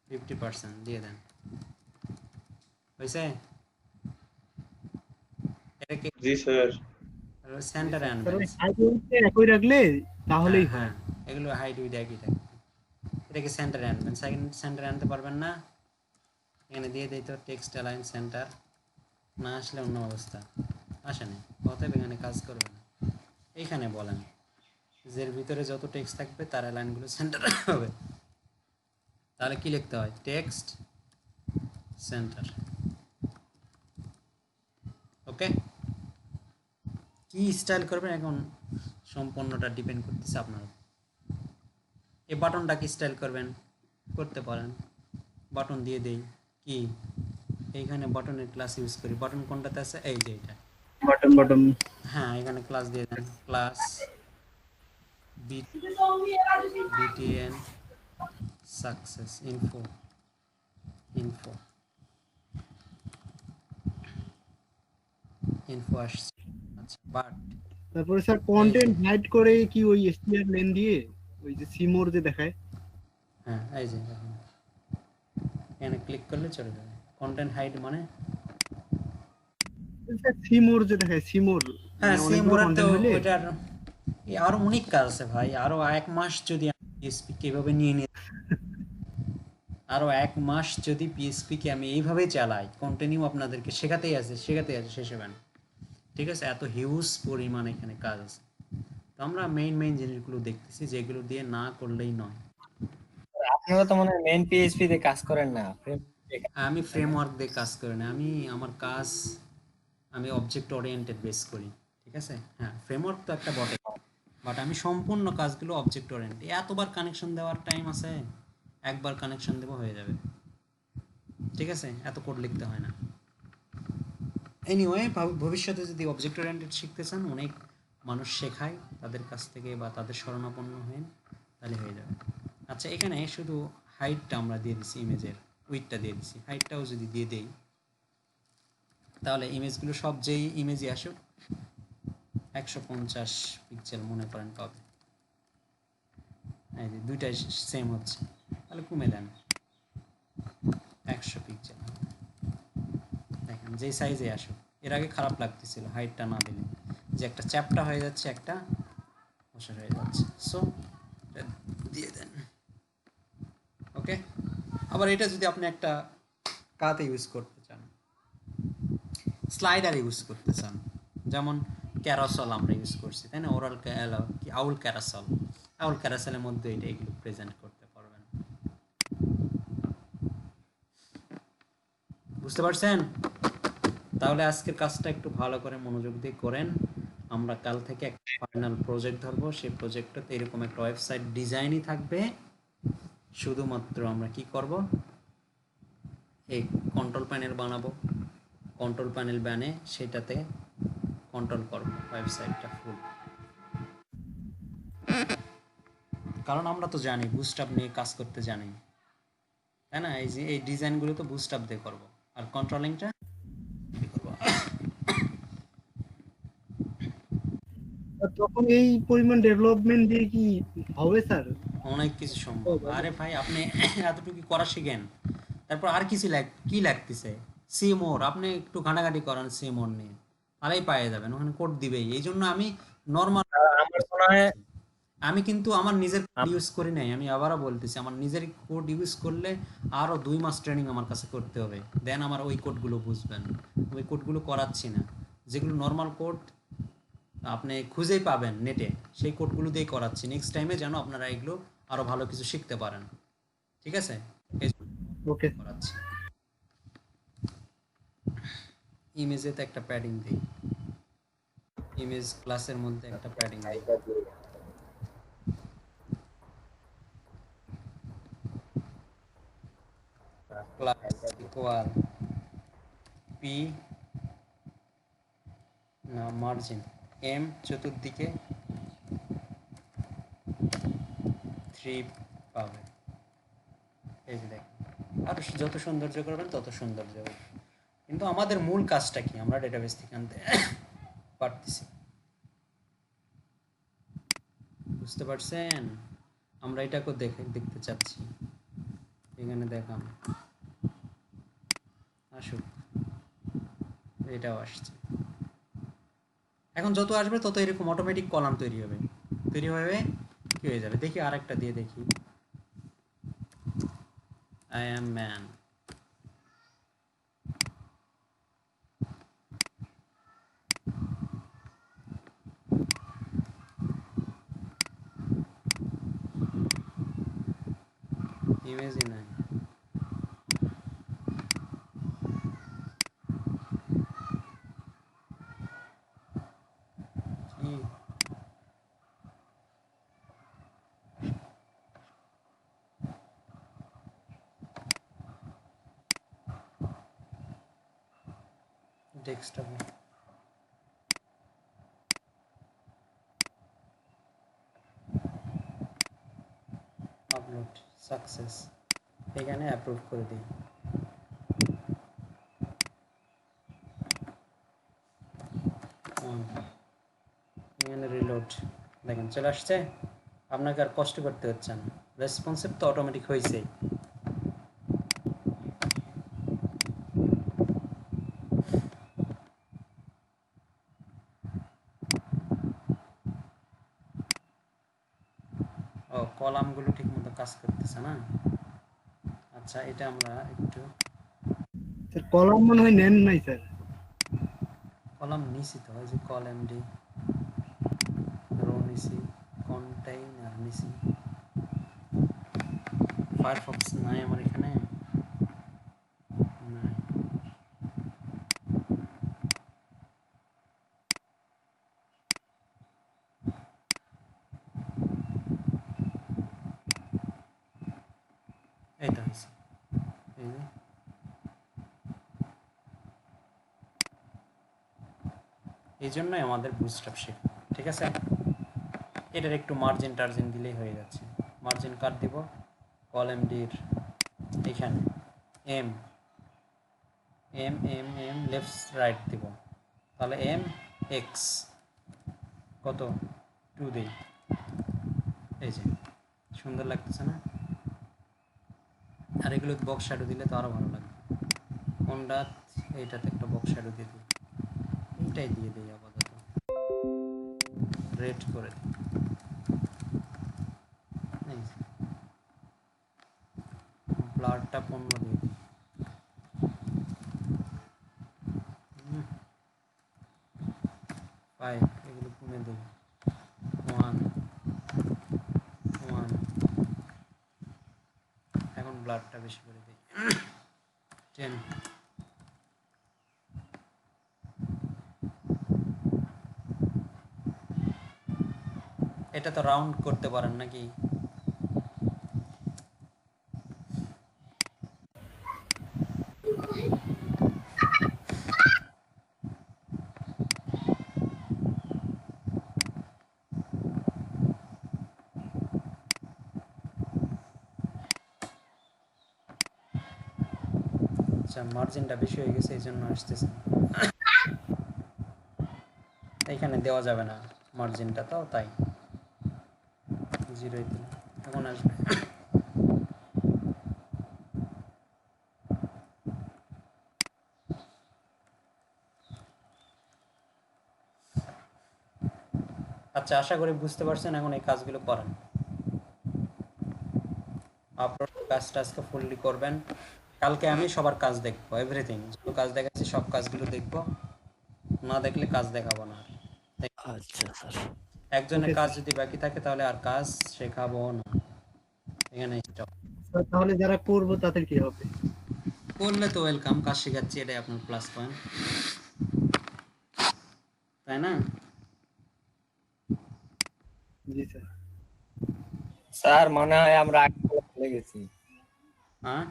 50% দিয়ে দেন, হয়েছে? এটাকে
জি স্যার,
সেন্টারে
স্যার
আনবেন।
ওই হাইড্রোলিকটা একই রাখলে তাহলেই হয়।
হ্যাঁ, এগুলো হাইট উইড একই থাকে। এটাকে সেন্টারে আনবেন, সেন্টারে আনতে পারবেন না, এখানে দিয়ে দিই তো টেক্সট অ্যালাইন সেন্টার, না আসলে অন্য অবস্থা, আসেনি, অতএব এখানে কাজ করবে না। এইখানে বলেন যে এর ভিতরে যত টেক্সট থাকবে তার অ্যালাইনগুলো সেন্টার হবে। তাহলে কি লিখতে হয়? Text centre. ওকে, কি স্টাইল করবেন এখন সম্পূর্ণটা ডিপেন্ড করতেছে আপনার। এই বাটনটা কি স্টাইল করবেন করতে পারেন, বাটন দিয়ে দেই কি এইখানে বাটনের ক্লাস ইউজ করি, বাটন কোনটাতে আছে? এই যে এটা,
বাটন বাটন
হ্যাঁ এখানে ক্লাস দিয়ে দেন, ক্লাস বিটিএন সাকসেস ইনফো আসছে। আচ্ছা, বাট
তারপরে স্যার কন্টেন্ট হাইড করে কি ওই এসটিআর লেন দিয়ে ওই যে সিমোর যে দেখায়?
হ্যাঁ এই যে দেখুন, এখানে ক্লিক করলে চলে যাবে। কন্টেন্ট হাইড মানে?
স্যার সিমোর যে দেখায় সিমোর,
হ্যাঁ,
মানে অনেকগুলো
সিমোরের তো
কন্টেন্ট হলে
ওইটার আরো অনেক কাজ আছে ভাই। আরো 1 মাস যদি পিএসপি কিভাবে নিয়ে আরো 1 মাস যদি পিএসপি কে আমি এইভাবে চালাই, কন্টিনিউ আপনাদেরকে শেখাতেই আছে শেষ হবে না। ঠিক আছে, এত হিউজ পরিমাণ এখানে কাজ আছে। তো আমরা মেইন জিনিসগুলো দেখতেছি, যেগুলো দিয়ে না করলেই নয়।
আপনারা তো মনে হয় মেইন পিএইচপি তে কাজ করেন না,
আমি ফ্রেমওয়ার্ক দিয়ে কাজ করি না, আমার কাজ আমি অবজেক্ট ওরিয়েন্টেড বেস করি। ঠিক আছে, হ্যাঁ ফ্রেমওয়ার্ক তো একটা বটে, বাট আমি সম্পূর্ণ কাজগুলো অবজেক্ট ওরিয়েন্টেড। এতবার কানেকশন দেওয়ার টাইম আছে? একবার কানেকশন দেবো হয়ে যাবে। ঠিক আছে, এত কোড লিখতে হয় না। এনিওয়ে, ভবিষ্যতে যদি অবজেক্ট ওরিয়েন্টেড শিখতে চান, অনেক মানুষ শেখায়, তাদের কাছ থেকে বা তাদের শরণাপন্ন হয়ে তাহলে হয়ে যাবে। আচ্ছা, এখানে শুধু হাইটটা আমরা দিয়ে দিচ্ছি, ইমেজের উইডথটা দিয়ে দিচ্ছি, হাইটটাও যদি দিয়ে দেই তাহলে ইমেজগুলো সব যেই ইমেজে আসুক 150 পিক্সেল মনে করেন পাবে। এই যে দুইটাই সেম হচ্ছে, তাহলে কমে দেন 100 পিক্সেল। দেখেন যেই সাইজে আসুক, এর আগে খারাপ লাগতেছিল হাইটটা না দিলে, যে একটা চ্যাপটা হয়ে যাচ্ছে, একটা অসার হয়ে যাচ্ছে। সো দিয়ে দেন, ওকে। আবার এটা যদি আপনি একটা কাতে ইউজ করতে চান, স্লাইডার ইউজ করতে চান, যেমন ক্যারাসল আমরা ইউজ করছি, তাই না? আউল ক্যারাসলের মধ্যে এগুলো প্রেজেন্ট করতে পারবেন। বুঝতে পারছেন? তাহলে আজকের কাজটা একটু ভালো করে মনোযোগ দিয়ে করেন। আমরা কাল থেকে একটা ফাইনাল প্রজেক্ট ধরবো, সেই প্রজেক্টটাতে এরকম একটা ওয়েবসাইট ডিজাইনই থাকবে। শুধুমাত্র আমরা কি করব, এই কন্ট্রোল প্যানেল বানাবো, কন্ট্রোল প্যানেল বানিয়ে সেটাতে কন্ট্রোল করব ওয়েবসাইটটা ফুল। কারণ আমরা তো জানি বুস্টআপ নিয়ে কাজ করতে জানি, তাই না? এই যে এই ডিজাইনগুলো তো বুস্টআপ দিয়ে করব, আর কন্ট্রোলিংটা
তখন এই পরিমাণ ডেভেলপমেন্ট দিয়ে কি হবে স্যার?
অনেক কিছু সম্ভব। আরে ভাই, আপনি এতটুকু করা শিখেন, তারপর আর কিছু কি লাগতেছে? সিমোর, আপনি একটু ঘাটাঘাটি করেন সিমোর নিয়ে, তাহলেই পেয়ে যাবেন, ওখানে কোড দিবেই। এই জন্য আমি নর্মাল
আমার মনে হয়
আমি কিন্তু আমার নিজের কোড ইউজ করি নাই, আমি আবারও বলতেছি আমার নিজের কোড ইউজ করলে আরও 2 মাস ট্রেনিং আমার কাছে করতে হবে, দেন আমার ওই কোডগুলো বুঝবেন। ওই কোডগুলো করাচ্ছি না, যেগুলো নর্মাল কোড আপনি খুঁজেই পাবেন নেটে, সেই কোডগুলো দিয়ে করাচ্ছি। নেক্সট টাইমে যেন আপনারা এগুলো আরও ভালো কিছু শিখতে পারেন, ঠিক আছে? এই জন্য
ওকে
করাচ্ছি। ইমেজেতে একটা প্যাডিং দিই, ইমেজ ক্লাসের মধ্যে একটা প্যাডিং দিই। ক্লাস ইকুয়াল পি না মার্জিন এম চতুর্দিকে 3 পাবে। এই যে দেখেন, আর যত সৌন্দর্য করবেন তত সৌন্দর্য হবে। কিন্তু আমাদের মূল কাজটা কি, আমরা ডেটাবেস থেকে আনতে পারতেছি, বুঝতে পারছেন? আমরা এটাকে দেখতে চাচ্ছি। এখানে দেখান, আসুক, এটাও আসছে। এখন যত আসবে তত এরকম অটোমেটিক কলাম তৈরি হবে, কি হয়ে যাবে দেখি। আরেকটা দিয়ে দেখি, আই অ্যাম ম্যান। ইমেজই নাই, কি ডেস্কটপে আপলোড সাকসেস, এখানে অ্যাপ্রুভ করে দিই। এখানে রিলোড, দেখেন চলে আসছে। আপনাকে আর কষ্ট করতে হচ্ছে না, রেসপন্সিভ তো অটোমেটিক হয়েছেই। ও কলামগুলো ঠিক মতো কাজ করতেছে না। আচ্ছা, এটা আমরা একটু
স্যার কলাম মনে হয় নেন নাই স্যার।
কলাম নিছি তো, ওই যে কল এমডি রো নিছি, কন্টেইনার নিছি। ফায়ারফক্স নাই আমার এখানে, নাই। এইটা হয়েছে, এই যে এই জন্যই আমাদের বুটস্ট্র্যাপ শেখা, ঠিক আছে? এটার একটু মার্জিন টার্জিন দিলেই হয়ে যাচ্ছে। মার্জিন কাট দিব, কল এমডির এখানে M M M M left right দিব, তাহলে এম এক্স কত 2 দিই। এই যে সুন্দর লাগতেছে না? আর এগুলো বক্স শ্যাডো দিলে তো আরও ভালো লাগবে। কোনটা, এইটাতে একটা বক্স শ্যাডো দিয়ে দিই, এইটাই দিয়ে দিই আপাতত, রেড করে দিই। এই ব্লাডটা 15 দিয়ে দিই। 5 এগুলো কমে দিই, 1 1। এখন ব্লাডটা বেশি করে দিই, 10। এটা তো রাউন্ড করতে পারেন নাকি? আচ্ছা, মার্জিনটা বেশি হয়ে গেছে এই জন্য আসতেছে। এইখানে দেওয়া যাবে না মার্জিনটা, তো তাই 0 দিলাম, এখন আসবে। আচ্ছা, আশা করি বুঝতে পারছেন। এখন এই কাজগুলো করেন, আপলোড কাজটা আজকে ফুললি করবেন। কালকে আমি সবার কাজ দেখবো, এভরিথিং যত কাজ দেখাচ্ছি সব কাজগুলো দেখবো, না দেখলে কাজ দেখাবো না।
আচ্ছা স্যার।
একজনের কাজ যদি বাকি থাকে তাহলে আর কাজ শেখাবো না, এখানে স্টপ।
স্যার তাহলে যারা করবো তাদের কি হবে?
করলে তো ওয়েলকাম, কাজ শেখাচ্ছি, এটাই আপনার প্লাস পয়েন্ট, তাই না?
জি স্যার।
স্যার মনে হয় আমরা আগে ভুলে গেছি।
হ্যাঁ